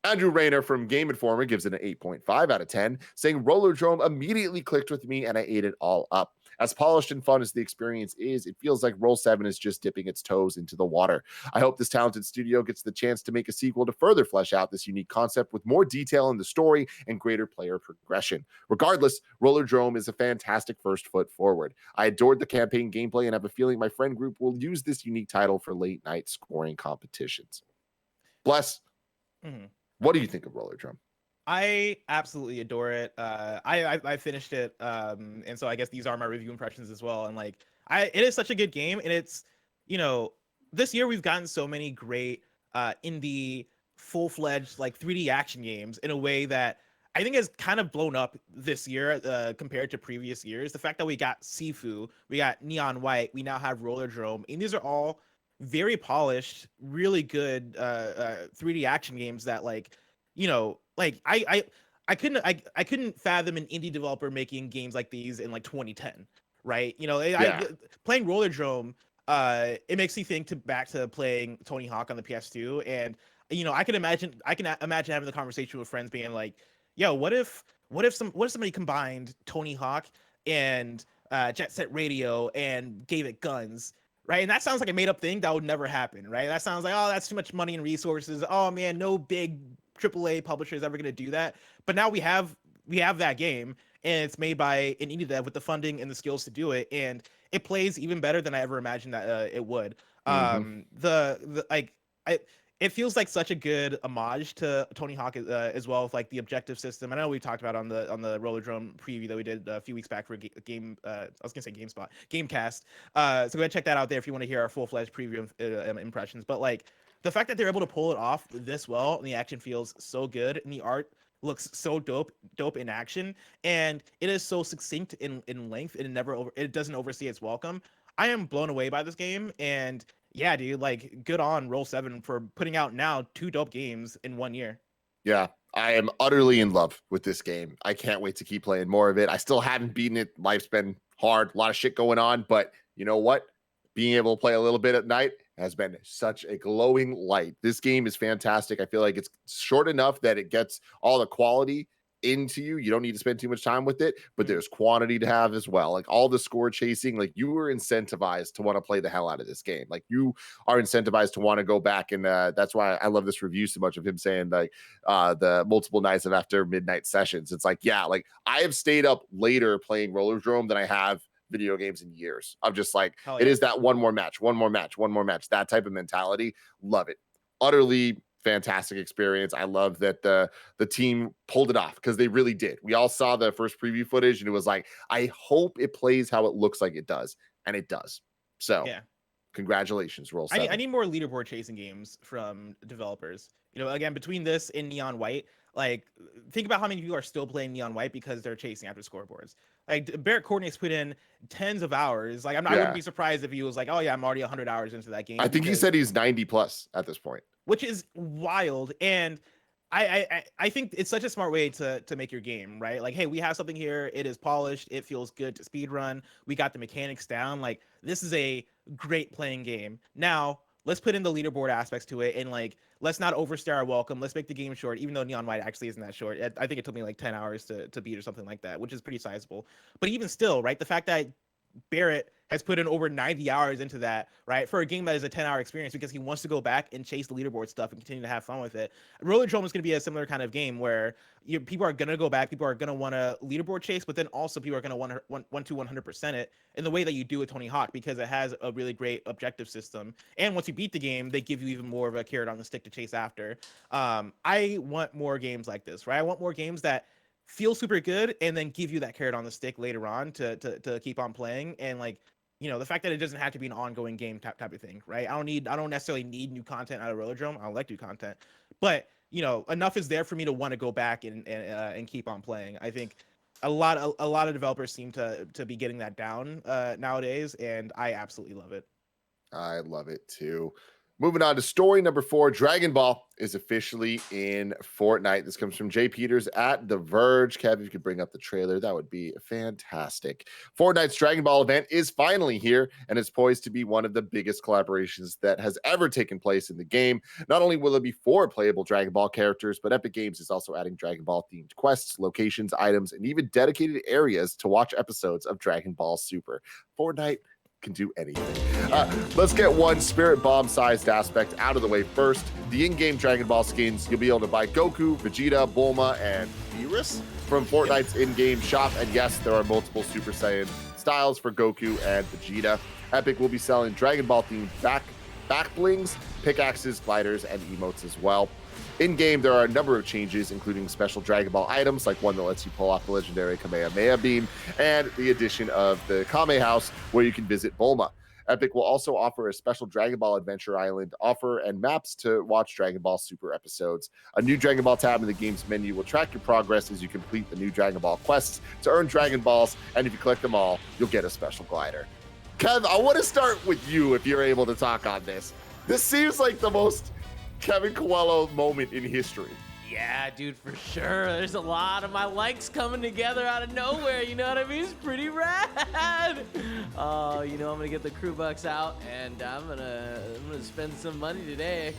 Andrew Rayner from Game Informer gives it an 8.5 out of 10, saying Rollerdrome immediately clicked with me and I ate it all up. As polished and fun as the experience is, it feels like Roll 7 is just dipping its toes into the water. I hope this talented studio gets the chance to make a sequel to further flesh out this unique concept with more detail in the story and greater player progression. Regardless, Rollerdrome is a fantastic first foot forward. I adored the campaign gameplay and have a feeling my friend group will use this unique title for late night scoring competitions. Bless. What do you think of Rollerdrome? I absolutely adore it. I finished it, and so I guess these are my review impressions as well. And like, it is such a good game, and it's, this year we've gotten so many great indie full-fledged like 3D action games in a way that I think has kind of blown up this year compared to previous years. The fact that we got Sifu, we got Neon White, we now have Rollerdrome, and these are all very polished, really good 3D action games that I couldn't fathom an indie developer making games like these in like 2010, right? Playing Rollerdrome, it makes me think back to playing Tony Hawk on the PS2, and I can imagine having the conversation with friends being like, yo, what if somebody combined Tony Hawk and Jet Set Radio and gave it guns, right? And that sounds like a made up thing that would never happen, right? That sounds like, oh, that's too much money and resources. Oh man, no big AAA publisher is ever gonna do that. But now we have that game, and it's made by an indie dev with the funding and the skills to do it, and it plays even better than I ever imagined that it would. It feels like such a good homage to Tony Hawk as well, with like the objective system. I know we talked about on the Rollerdrome preview that we did a few weeks back for game. I was gonna say GameSpot, Gamecast. So go ahead, check that out there if you want to hear our full-fledged preview impressions. But like the fact that they're able to pull it off this well, and the action feels so good, and the art looks so dope in action, and it is so succinct in length, and it doesn't overstay its welcome. I am blown away by this game, and yeah, dude, like good on Roll7 for putting out now 2 dope games in 1 year. Yeah, I am utterly in love with this game. I can't wait to keep playing more of it. I still haven't beaten it. Life's been hard, a lot of shit going on, but you know what? Being able to play a little bit at night has been such a glowing light. This game is fantastic. I feel like it's short enough that it gets all the quality into you. You don't need to spend too much time with it, but there's quantity to have as well. Like all the score chasing, like you were incentivized to want to play the hell out of this game. Like you are incentivized to want to go back, and that's why I love this review so much of him saying like the multiple nights of after midnight sessions. It's like, yeah, like I have stayed up later playing Rollerdrome than I have video games in years. I'm just like, it is that one more match, that type of mentality. Love it. Utterly fantastic experience. I love that the team pulled it off, because they really did. We all saw the first preview footage, and it was like, I hope it plays how it looks like it does, and it does. So yeah, congratulations, Roll7. I need more leaderboard chasing games from developers. You know, again, between this and Neon White, like think about how many people are still playing Neon White because they're chasing after scoreboards. Like Barrett Courtney's put in tens of hours. Like I wouldn't be surprised if he was like, oh yeah, I'm already 100 hours into that game. I think he said he's 90 plus at this point, which is wild. And I think it's such a smart way to make your game, right? Like, hey, we have something here. It is polished. It feels good to speed run. We got the mechanics down. Like, this is a great playing game. Now, let's put in the leaderboard aspects to it, and like, let's not overstay our welcome. Let's make the game short, even though Neon White actually isn't that short. I think it took me like 10 hours to beat or something like that, which is pretty sizable. But even still, right, the fact that Barrett has put in over 90 hours into that, right, for a game that is a 10-hour experience, because he wants to go back and chase the leaderboard stuff and continue to have fun with it. Rollerdrome is going to be a similar kind of game where people are going to go back, people are going to want to leaderboard chase, but then also people are going to want to 100% it in the way that you do with Tony Hawk, because it has a really great objective system. And once you beat the game, they give you even more of a carrot on the stick to chase after. I want more games like this, right? I want more games that feel super good and then give you that carrot on the stick later on to keep on playing. And like, you know, the fact that it doesn't have to be an ongoing game type of thing, right? I don't necessarily need new content out of Rollerdrome. I like new content, but you know, enough is there for me to want to go back and keep on playing. I think a lot of developers seem to be getting that down nowadays, and I absolutely love it. I love it too. Moving on to story number 4, Dragon Ball is officially in Fortnite. This comes from Jay Peters at The Verge. Kev, if you could bring up the trailer, that would be fantastic. Fortnite's Dragon Ball event is finally here, and it's poised to be one of the biggest collaborations that has ever taken place in the game. Not only will there be 4 playable Dragon Ball characters, but Epic Games is also adding Dragon Ball-themed quests, locations, items, and even dedicated areas to watch episodes of Dragon Ball Super. Fortnite can do anything. Let's get one Spirit Bomb-sized aspect out of the way first. The in-game Dragon Ball skins, you'll be able to buy Goku, Vegeta, Bulma, and Beerus from Fortnite's in-game shop. And yes, there are multiple Super Saiyan styles for Goku and Vegeta. Epic will be selling Dragon Ball-themed back blings, pickaxes, gliders, and emotes as well. In-game, there are a number of changes, including special Dragon Ball items, like one that lets you pull off the legendary Kamehameha beam, and the addition of the Kame House, where you can visit Bulma. Epic will also offer a special Dragon Ball Adventure Island offer and maps to watch Dragon Ball Super episodes. A new Dragon Ball tab in the game's menu will track your progress as you complete the new Dragon Ball quests to earn Dragon Balls, and if you collect them all, you'll get a special glider. Kev, I want to start with you if you're able to talk on this. This seems like the most Kevin Coelho moment in history. Yeah, dude, for sure. There's a lot of my likes coming together out of nowhere. You know what I mean? It's pretty rad. Oh, you know, I'm gonna get the crew bucks out, and I'm gonna spend some money today.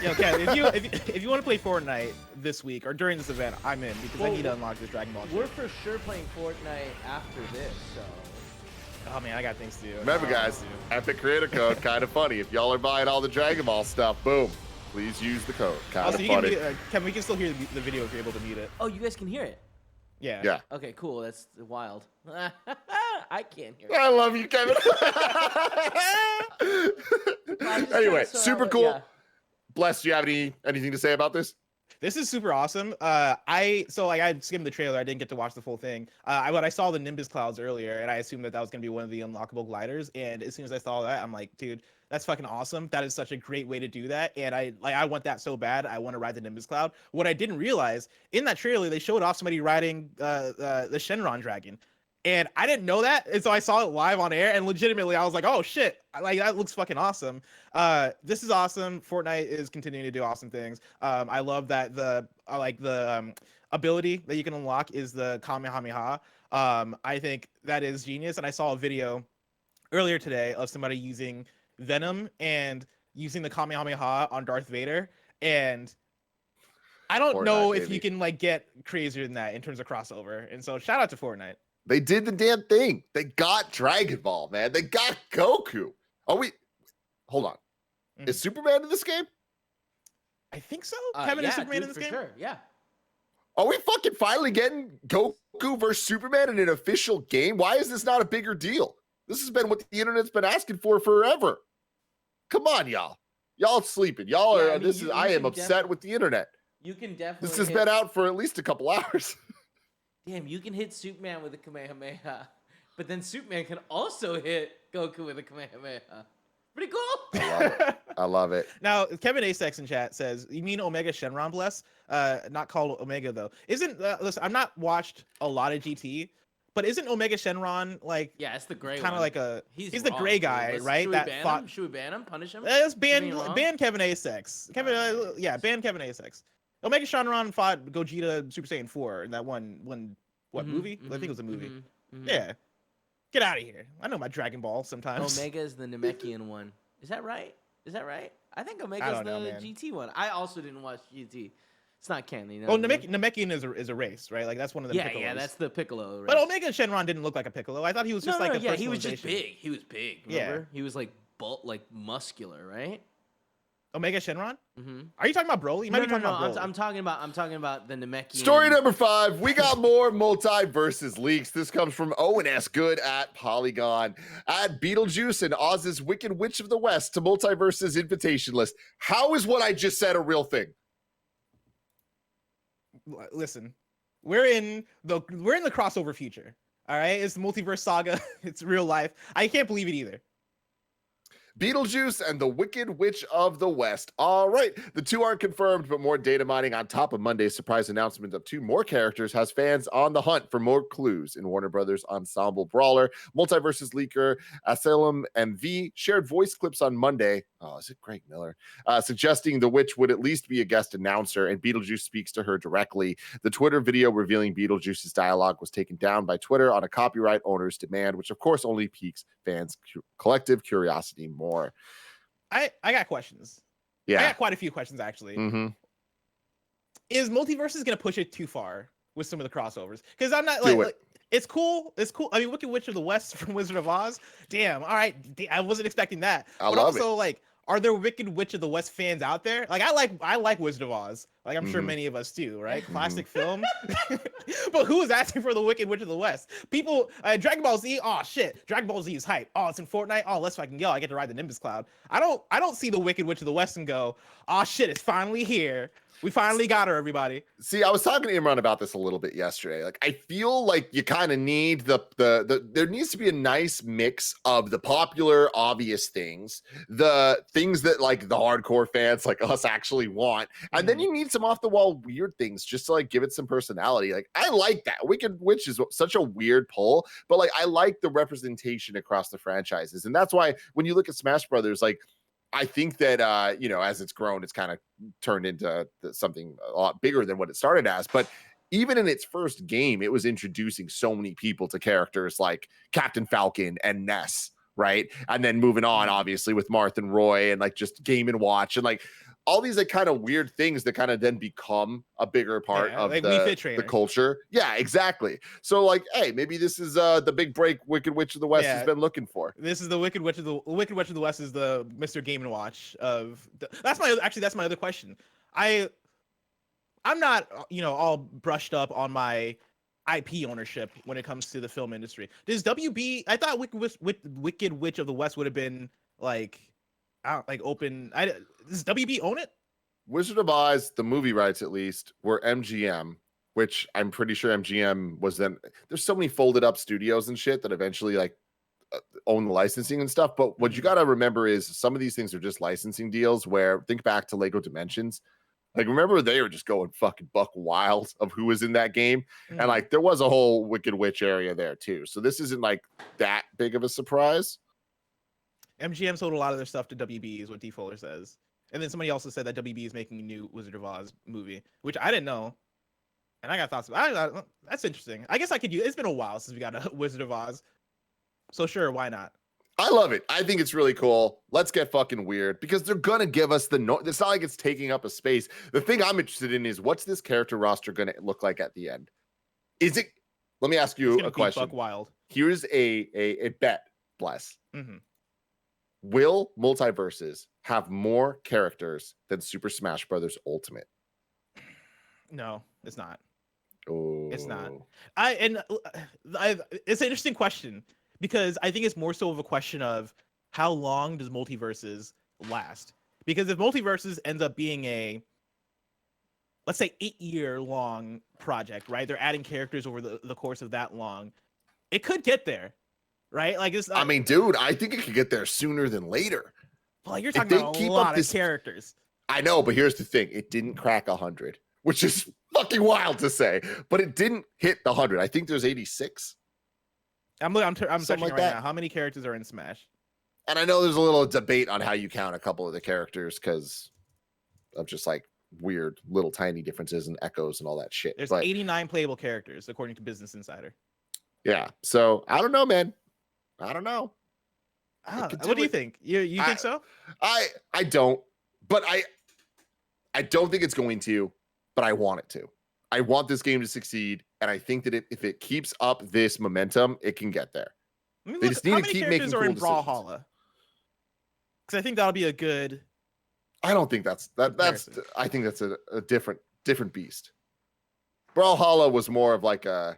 Yo, Kev, if you want to play Fortnite this week or during this event, I'm in, because I need to unlock this Dragon Ball. We're for sure playing Fortnite after this, so. Oh man, I got things to do. Remember, guys, Epic Creator Code, kind of funny. If y'all are buying all the Dragon Ball stuff, boom, please use the code. Kind Also, of you funny. can we can still hear the video if you're able to mute it. Oh, you guys can hear it. Yeah. Yeah. Okay, cool. That's wild. I can't hear it. I love you, Kevin. Anyway, super cool. Yeah. Bless, do you have anything to say about this? This is super awesome. I skimmed the trailer. I didn't get to watch the full thing. But I saw the Nimbus clouds earlier, and I assumed that was gonna be one of the unlockable gliders. And as soon as I saw that, I'm like, dude, that's fucking awesome. That is such a great way to do that. And I want that so bad. I want to ride the Nimbus cloud. What I didn't realize in that trailer, they showed off somebody riding the Shenron dragon. And I didn't know that, and so I saw it live on air, and legitimately, I was like, "Oh shit! Like that looks fucking awesome." This is awesome. Fortnite is continuing to do awesome things. I love that the ability that you can unlock is the Kamehameha. I think that is genius, and I saw a video earlier today of somebody using Venom and using the Kamehameha on Darth Vader, and I don't Fortnite, know if baby. you can like get crazier than that in terms of crossover. And so, shout out to Fortnite. They did the damn thing. They got Dragon Ball, man. They got Goku. Hold on. Mhm. Is Superman in this game? I think so. Kevin is Superman in this for game. sure. Yeah. Are we fucking finally getting Goku versus Superman in an official game? Why is this not a bigger deal? This has been what the internet's been asking for forever. Come on, y'all. Y'all sleeping. Y'all Yeah, are. I mean, you I am can upset with the internet. You can definitely. This has been out for at least a couple hours. Damn, you can hit Superman with a Kamehameha, but then Superman can also hit Goku with a Kamehameha. Pretty cool. I love it. Now, Kevin Asex in chat says, "You mean Omega Shenron Bless? Not called Omega though. Isn't listen? I've not watched a lot of GT, but isn't Omega Shenron like Yeah, it's the gray kind of one. like a He's the wrong, gray dude. guy, right? Should we That ban fought. him? Should we ban him? Punish him? Let's For being ban wrong? Kevin Asex. Ban Kevin Asex. Omega Shenron fought Gogeta Super Saiyan 4 in that one Mhm, movie? I think it was a mhm, movie. mhm, mhm. Yeah. Get out of here. I know my Dragon Ball sometimes. Omega is the Namekian one. Is that right? I think Omega is don't know, the man. GT one. I also didn't watch GT. It's not canon. You know Oh, what I mean? Namekian is a race, right? Like that's one of the Yeah, Piccolos. yeah, that's the Piccolo. Right? But Omega Shenron didn't look like a Piccolo. I thought he was just like a yeah, he was just personalization. big. He was big. Yeah. Remember? He was like like muscular, right? Omega Shenron? Mm-hmm. Are you talking about Broly? You might be talking about Broly. I'm talking about the Namekian. Story number 5. We got more Multiversus leaks. This comes from Owen S. Good at Polygon. Add Beetlejuice and Oz's Wicked Witch of the West to Multiversus invitation list. How is what I just said a real thing? Listen, we're in the crossover future. All right, it's the multiverse saga. It's real life. I can't believe it either. Beetlejuice and the Wicked Witch of the West. All right. The two aren't confirmed, but more data mining on top of Monday's surprise announcement of 2 more characters has fans on the hunt for more clues in Warner Brothers' ensemble brawler. Multiversus leaker Asylum MV shared voice clips on Monday. Oh, is it Greg Miller? Suggesting the witch would at least be a guest announcer, and Beetlejuice speaks to her directly. The Twitter video revealing Beetlejuice's dialogue was taken down by Twitter on a copyright owner's demand, which of course only piques fans' collective curiosity more. I got questions. I Yeah. got quite a few questions actually. Mm-hmm. Is Multiversus gonna push it too far with some of the crossovers? Because I'm not Do like, it. it's cool. It's cool. I mean, Wicked Witch of the West from Wizard of Oz. Damn. All right. I wasn't expecting that. I but love also, like, are there Wicked Witch of the West fans out there? Like, I like Wizard of Oz. Like, I'm sure Mhm. many of us do, right? Classic film. But who is asking for the Wicked Witch of the West? People, Dragon Ball Z. Oh shit, Dragon Ball Z is hype. Oh, it's in Fortnite. Oh, let's fucking go. I get to ride the Nimbus Cloud. I don't see the Wicked Witch of the West and go, oh shit, it's finally here. We finally got her, everybody. See, I was talking to Imran about this a little bit yesterday. Like, I feel like you kind of need there needs to be a nice mix of the popular, obvious things, the things that like the hardcore fans like us actually want, and then you need some off the wall weird things just to like give it some personality. Like, I like that. Wicked Witch is such a weird pull, but like I like the representation across the franchises, and that's why when you look at Smash Brothers, like, I think that, as it's grown, it's kind of turned into something a lot bigger than what it started as. But even in its first game, it was introducing so many people to characters like Captain Falcon and Ness, right? And then moving on, obviously, with Marth and Roy and like just Game & Watch. And like, all these like kind of weird things that kind of then become a bigger part of like We Fit the Trainer. culture. Yeah, exactly. So like, hey, maybe this is the big break Wicked Witch of the West has been looking for. This is the Wicked Witch of the West is the Mr. Game and Watch of that's my other question. I'm not all brushed up on my IP ownership when it comes to the film industry. Does WB? I thought Wicked Witch of the West would have been like open. Does WB own it? Wizard of Oz, the movie rights at least, were MGM, which I'm pretty sure MGM was then. There's so many folded up studios and shit that eventually like own the licensing and stuff. But what you got to remember is some of these things are just licensing deals. Where think back to Lego Dimensions. Like, remember they were just going fucking buck wild of who was in that game. And like, there was a whole Wicked Witch area there too. So this isn't like that big of a surprise. MGM sold a lot of their stuff to WB is what D Fuller says. And then somebody also said that WB is making a new Wizard of Oz movie, which I didn't know. And I got thoughts. That's interesting. I guess I could use, it's been a while since we got a Wizard of Oz. So sure, why not? I love it. I think it's really cool. Let's get fucking weird because they're going to give us it's not like it's taking up a space. The thing I'm interested in is what's this character roster going to look like at the end? Let me ask you a question. Buck wild. Here's a bet, Bless. Mm-hmm. Will Multiversus have more characters than Super Smash Bros. Ultimate? No, it's not. Oh, It's not. It's an interesting question. Because I think it's more so of a question of how long does Multiversus last? Because if Multiversus ends up being a, let's say, 8-year long project, right? They're adding characters over the course of that long. It could get there, right? Like it's. I mean, dude, I think it could get there sooner than later. Well, you're talking about a lot of characters. I know, but here's the thing: it didn't crack 100, which is fucking wild to say. But it didn't hit the 100. I think there's 86. I'm searching like right now. How many characters are in Smash? And I know there's a little debate on how you count a couple of the characters because of just like weird little tiny differences and echoes and all that shit. There's 89 playable characters according to Business Insider. Yeah. So I don't know, man. I don't know. What do you think? You think so? I don't, but I don't think it's going to, but I want it to. I want this game to succeed, and I think that if it keeps up this momentum, it can get there. They just need to keep making cool decisions. Brawlhalla? Because I think that'll be a good. I don't think that's. I think that's a different beast. Brawlhalla was more of like a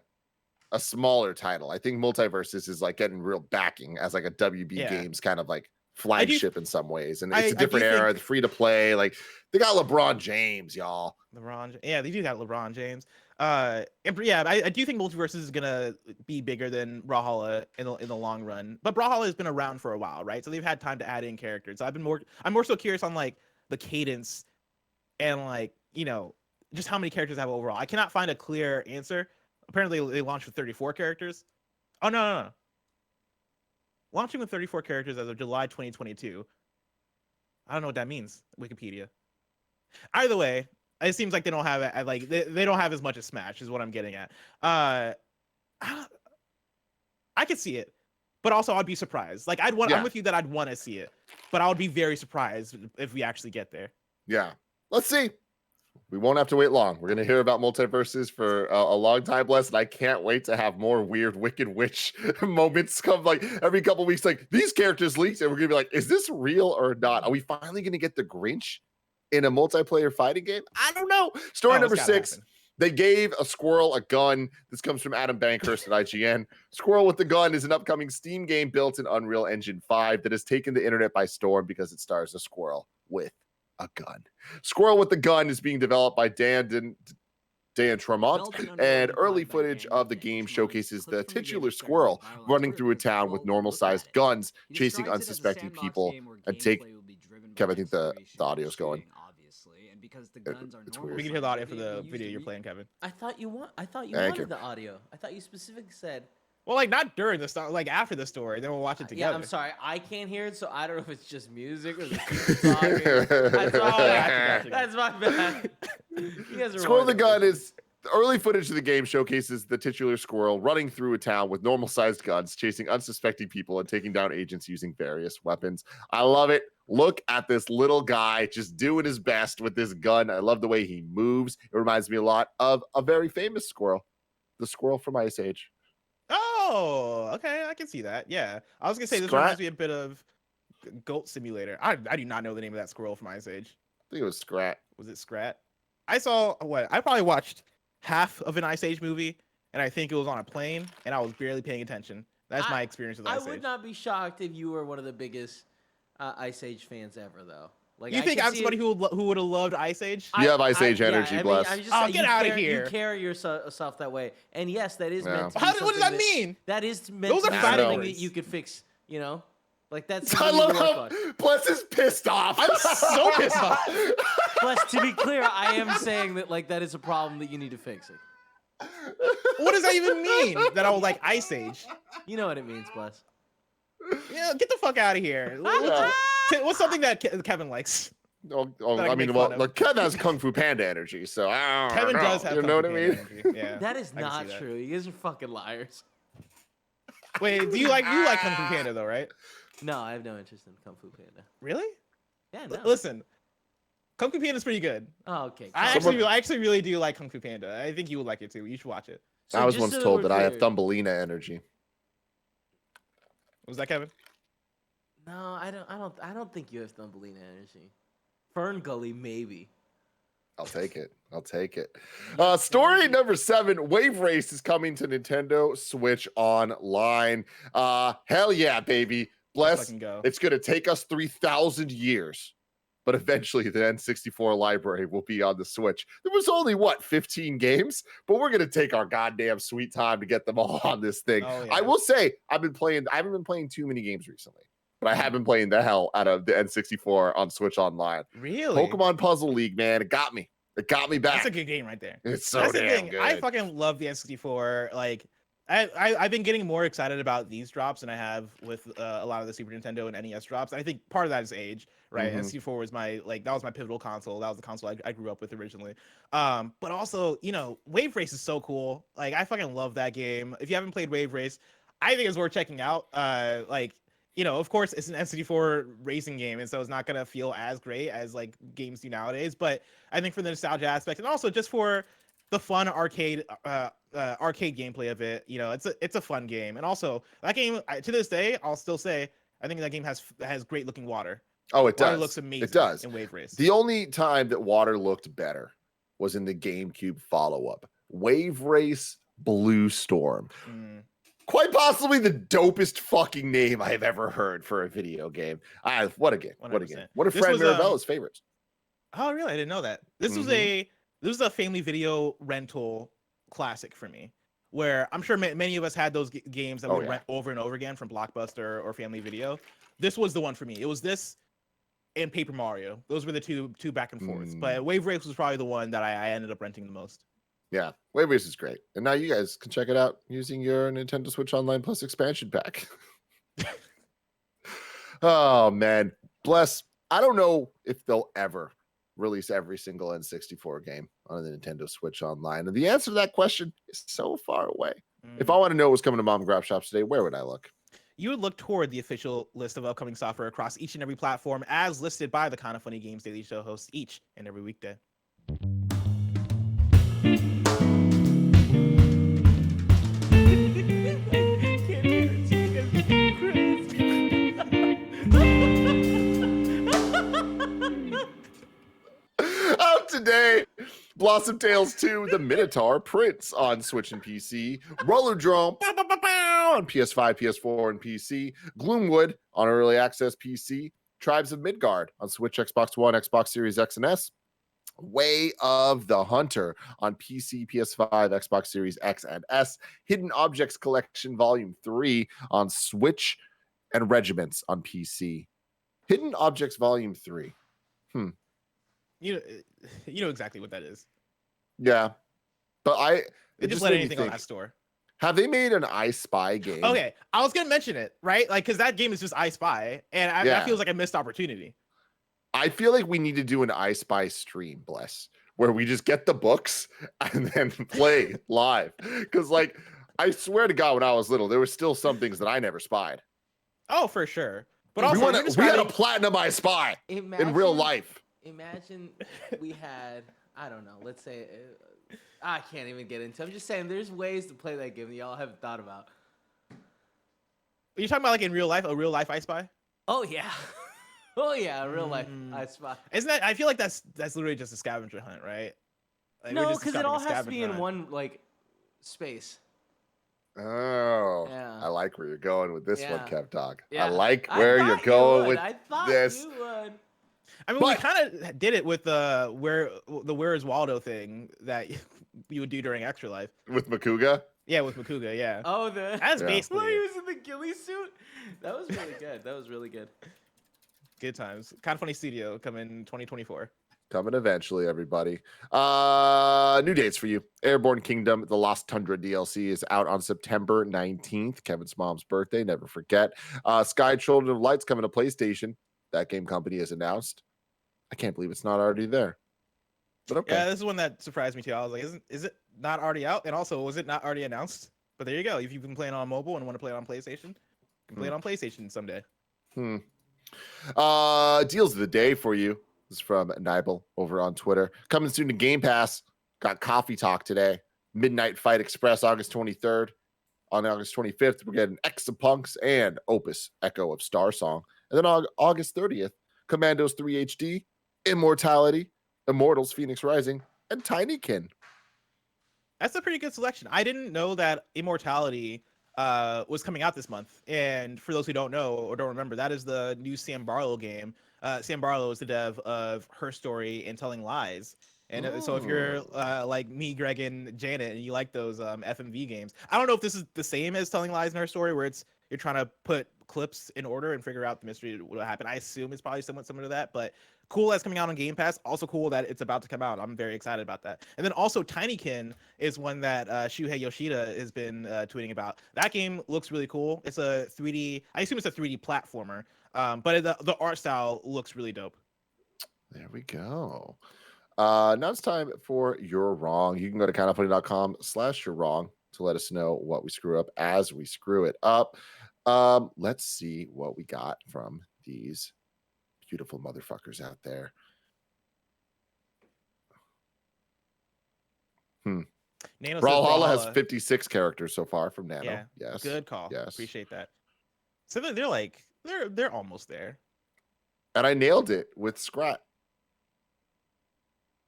smaller title. I think Multiversus is like getting real backing as like a WB Games kind of like flagship in some ways, and it's a different era. The free to play, like they got LeBron James, y'all. They do got LeBron James. I do think Multiversus is gonna be bigger than Brawlhalla in the long run. But Brawlhalla has been around for a while, right? So they've had time to add in characters. I'm more so curious on like the cadence and like just how many characters I have overall. I cannot find a clear answer. Apparently, they launched with 34 characters. Oh no. Launching with 34 characters as of July 2022. I don't know what that means. Wikipedia. Either way, it seems like they don't have it. Like they don't have as much as Smash, is what I'm getting at. I could see it, but also I'd be surprised. Like I'm with you that I'd want to see it, but I would be very surprised if we actually get there. Yeah, let's see. We won't have to wait long. We're going to hear about Multiversus for a long time, Bless, and I can't wait to have more weird Wicked Witch moments come like every couple weeks. Like these characters leaked, and we're going to be like, is this real or not? Are we finally going to get the Grinch in a multiplayer fighting game? I don't know. Story number 6. Happen. They gave a squirrel a gun. This comes from Adam Bankhurst at IGN. Squirrel with the Gun is an upcoming Steam game built in Unreal Engine 5 that has taken the internet by storm because it stars a squirrel with a gun. Squirrel with the Gun is being developed by Dan Tremont, and early footage of the game showcases the titular squirrel running through a town with normal-sized guns, chasing unsuspecting people. And Kev, I think the audio's going. It's weird. We can hear the audio for the video you're playing, Kevin. I thought you wanted the audio. I thought you specifically said. Well, like not during the story, like after the story. Then we'll watch it together. Yeah, I'm sorry, I can't hear it, so I don't know if it's just music or the people talking. That's my bad. You guys are Squirrel the Gun is The early footage of the game showcases the titular squirrel running through a town with normal-sized guns, chasing unsuspecting people and taking down agents using various weapons. I love it. Look at this little guy just doing his best with this gun. I love the way he moves. It reminds me a lot of a very famous squirrel, the squirrel from Ice Age. Oh, okay, I can see that. Yeah, I was gonna say this Scrat? reminds me a bit of Goat Simulator. I do not know the name of that squirrel from Ice Age. I think it was Scrat. Was it Scrat? I saw what I probably watched half of an Ice Age movie, and I think it was on a plane, and I was barely paying attention. That's my experience with Ice Age. I would not be shocked if you were one of the biggest Ice Age fans ever, though. Like, you think I'm somebody who would have loved Ice Age? You have Ice Age energy, Bless. Get out of here. You carry yourself that way, and yes, that is meant to be what does that mean? That is meant to be something that you could fix. You know, like that's. I love how Bless is pissed off. I'm so pissed off. Plus, to be clear, I am saying that like that is a problem that you need to fix it. What does that even mean? That I would like Ice Age? You know what it means, Bless. Yeah, get the fuck out of here. What's something that Kevin likes? I mean, look, Kevin has Kung Fu Panda energy, so I don't Kevin know. does have you know Kung what Fu I mean? Panda energy. Yeah, that is not true. You guys are fucking liars. Wait, you like Kung Fu Panda though, right? No, I have no interest in Kung Fu Panda. Really? Yeah, no. Listen, Kung Fu Panda is pretty good. Oh, okay. I actually really do like Kung Fu Panda. I think you would like it too. You should watch it. So I was once told that I have Thumbelina energy. Was that Kevin? No, I don't think you have Thumbelina energy. Fern Gully, maybe. I'll take it. Story number 7, Wave Race is coming to Nintendo Switch Online. Hell yeah, baby. Bless. It's going to take us 3,000 years, but eventually the N64 library will be on the Switch. There was only, 15 games? But we're going to take our goddamn sweet time to get them all on this thing. Oh, yeah. I will say, I haven't been playing too many games recently. But I have been playing the hell out of the N64 on Switch Online. Really? Pokemon Puzzle League, man. It got me back. That's a good game right there. It's so damn good. I fucking love the N64. Like, I've been getting more excited about these drops than I have with a lot of the Super Nintendo and NES drops. And I think part of that is age, right? Mm-hmm. N64 was my pivotal console. That was the console I grew up with originally. But also, Wave Race is so cool. Like, I fucking love that game. If you haven't played Wave Race, I think it's worth checking out. Of course, it's an N64 racing game, and so it's not gonna feel as great as like games do nowadays. But I think for the nostalgia aspect, and also just for the fun arcade gameplay of it, it's a fun game. And also that game, to this day, I'll still say I think that game has great looking water. Oh, it does. Water looks amazing. It does. In Wave Race. The only time that water looked better was in the GameCube follow-up, Wave Race Blue Storm. Quite possibly the dopest fucking name I have ever heard for a video game. What a game. 100%. What a game. One of Fred Mirabella's favorites. Oh, really? I didn't know that. This was a family video rental classic for me, where I'm sure many of us had those games that we rent over and over again from Blockbuster or Family Video. This was the one for me. It was this and Paper Mario. Those were the two back and forths. But Wave Race was probably the one that I ended up renting the most. Yeah, Wave Race is great. And now you guys can check it out using your Nintendo Switch Online Plus expansion pack. Oh, man. Bless. I don't know if they'll ever release every single N64 game on the Nintendo Switch Online. And the answer to that question is so far away. If I want to know what's coming to Mom and Grab Shops today, where would I look? You would look toward the official list of upcoming software across each and every platform as listed by the KindaFunny Games Daily Show hosts each and every weekday. Out today, Blossom Tales 2, The Minotaur Prince on Switch and PC, Rollerdrome on PS5, PS4, and PC, Gloomwood on Early Access PC, Tribes of Midgard on Switch, Xbox One, Xbox Series X and S, Way of the Hunter on PC, PS5, Xbox Series X and S, Hidden Objects Collection Volume 3 on Switch, and Regiments on PC. Hidden Objects Volume 3. You know exactly what that is. Yeah, but they just let anything on that store. Have they made an I Spy game? Okay, I was gonna mention it, right? Like, because that game is just I Spy, and that feels like a missed opportunity. I feel like we need to do an I Spy stream, Bless, where we just get the books and then play live. Because, like, I swear to God, when I was little, there were still some things that I never spied. Oh, for sure. But we, also, wanna, you're we had a describing- platinumized spy Imagine, in real life. Imagine we had, I don't know, let's say, I can't even get into it. I'm just saying there's ways to play that game that y'all haven't thought about. Are you talking about like in real life, a real life I Spy? Oh, yeah. Oh, yeah, real life I Spy. Isn't that? I feel like that's literally just a scavenger hunt, right? Like, we're No, just because it discovering all a has to scavenger be in hunt. one, like, space. Oh, Yeah. I like where you're going with this one, Yeah. Kev Dog. Yeah. I like where you're thought going you with would. I thought this. you would. I mean, we kind of did it with the Where is Waldo thing that you would do during Extra Life. With Makuga. Yeah, with Makuga. Yeah. Oh, the That's Yeah. basically when he it. was in the ghillie suit. That was really good. That was really good. Good times. KindaFunny Studio coming 2024. Coming eventually, everybody. New dates for you. Airborne Kingdom, the Lost Tundra DLC is out on September 19th. Kevin's mom's birthday, never forget. Sky Children of Light's coming to PlayStation. That game company has announced. I can't believe it's not already there. But okay. Yeah, this is one that surprised me too. I was like, is it not already out? And also, was it not already announced? But there you go. If you've been playing on mobile and want to play it on PlayStation, you can play it on PlayStation someday. Deals of the day for you. This is from Nibel over on Twitter. Coming soon to Game Pass. Got Coffee Talk today. Midnight Fight Express, August 23rd. On August 25th, we're getting Exapunks and Opus Echo of Star Song. And then on August 30th, Commandos 3 HD, Immortality, Immortals Phoenix Rising, and Tinykin. That's a pretty good selection. I didn't know that Immortality was coming out this month. And for those who don't know or don't remember, that is the new Sam Barlow game. Sam Barlow is the dev of Her Story and Telling Lies. And so if you're like me, Greg, and Janet, and you like those FMV games, I don't know if this is the same as Telling Lies in Her Story, where you're trying to put clips in order and figure out the mystery what happened. I assume it's probably somewhat similar to that, but cool that's coming out on Game Pass. Also cool that it's about to come out. I'm very excited about that. And then also Tinykin is one that Shuhei Yoshida has been tweeting about. That game looks really cool. It's a 3D, I assume it's a 3D platformer, but the art style looks really dope. There we go. Now it's time for You're Wrong. You can go to kindafunny.com/you're wrong to let us know what we screw up as we screw it up. Let's see what we got from these beautiful motherfuckers out there. Nano says Brawlhalla has Brawlhalla. 56 characters so far from Nano. Yeah, Yes. good call. Yes. Appreciate that. So they're almost there. And I nailed it with Scrat.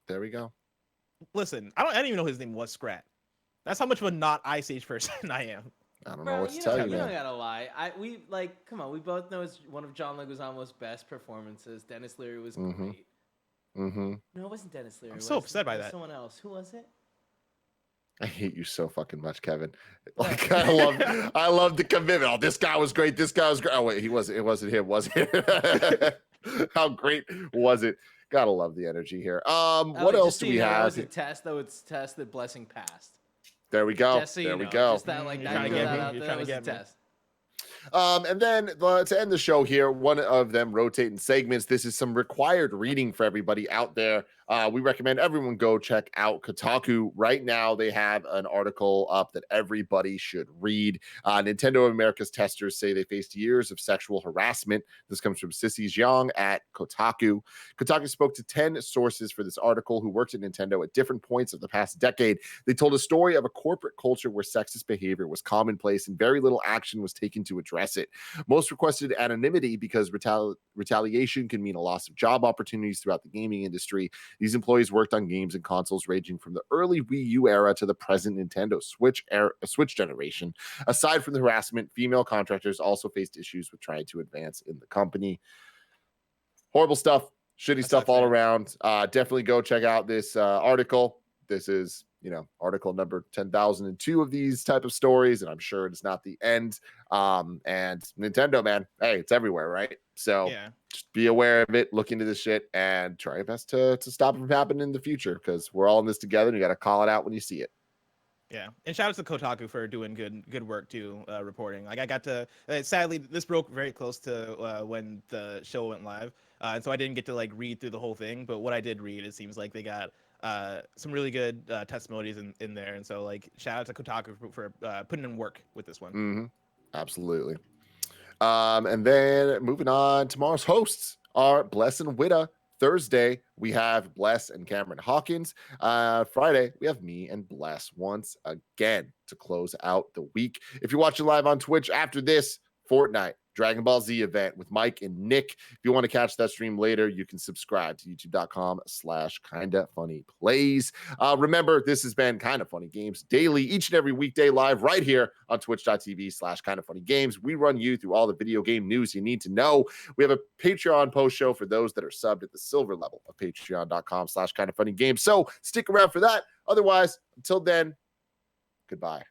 There we go. Listen, I don't even know his name was Scrat. That's how much of a not Ice Age person I am. I don't know Bro, what to you tell don't, you, you man. don't gotta lie. Come on. We both know it's one of John Leguizamo's best performances. Dennis Leary was great. Mm-hmm. No, it wasn't Dennis Leary. I'm so upset by It was that. Someone else. Who was it? I hate you so fucking much, Kevin. Like I love the commitment. Oh, this guy was great. This guy was great. Oh wait, it wasn't him, was it? How great was it? Gotta love the energy here. What else do we That have? was a test, though. It's a test that Blessing passed. There we go. Just so There you we know. go. Just that, like, You're that, trying to get me? that out You're there, trying to that was a get me? test. And then to end the show here, one of them rotating segments. This is some required reading for everybody out there. We recommend everyone go check out Kotaku. Right now, they have an article up that everybody should read. Nintendo of America's testers say they faced years of sexual harassment. This comes from Sisi Jiang at Kotaku. Kotaku spoke to 10 sources for this article who worked at Nintendo at different points of the past decade. They told a story of a corporate culture where sexist behavior was commonplace and very little action was taken to address it. Most requested anonymity because retaliation can mean a loss of job opportunities throughout the gaming industry. These employees worked on games and consoles ranging from the early Wii U era to the present Nintendo Switch generation. Aside from the harassment, female contractors also faced issues with trying to advance in the company. Horrible stuff, shitty stuff all around. Definitely go check out this article. This is, article number 10,002 of these type of stories, and I'm sure it's not the end. And Nintendo, man, hey, it's everywhere, right? So Yeah. just be aware of it, look into this shit, and try your best to stop it from happening in the future, because we're all in this together, and you got to call it out when you see it. Yeah, and shout out to Kotaku for doing good work too, reporting. Like I got to, sadly, this broke very close to when the show went live, and so I didn't get to like read through the whole thing. But what I did read, it seems like they got really good testimonies in there, and so like shout out to Kotaku for putting in work with this one. Absolutely. And then moving on, tomorrow's hosts are Bless and Whitta. Thursday, we have Bless and Cameron Hawkins. Friday, we have me and Bless once again to close out the week. If you're watching live on Twitch after this, Fortnite, Dragon Ball Z event with Mike and Nick. If you want to catch that stream later, you can subscribe to youtube.com/KindaFunnyPlays. Remember, this has been Kinda Funny Games daily, each and every weekday live right here on twitch.tv/KindaFunnyGames. We run you through all the video game news you need to know. We have a Patreon post show for those that are subbed at the silver level of patreon.com/KindaFunnyGames. So stick around for that. Otherwise, until then, goodbye.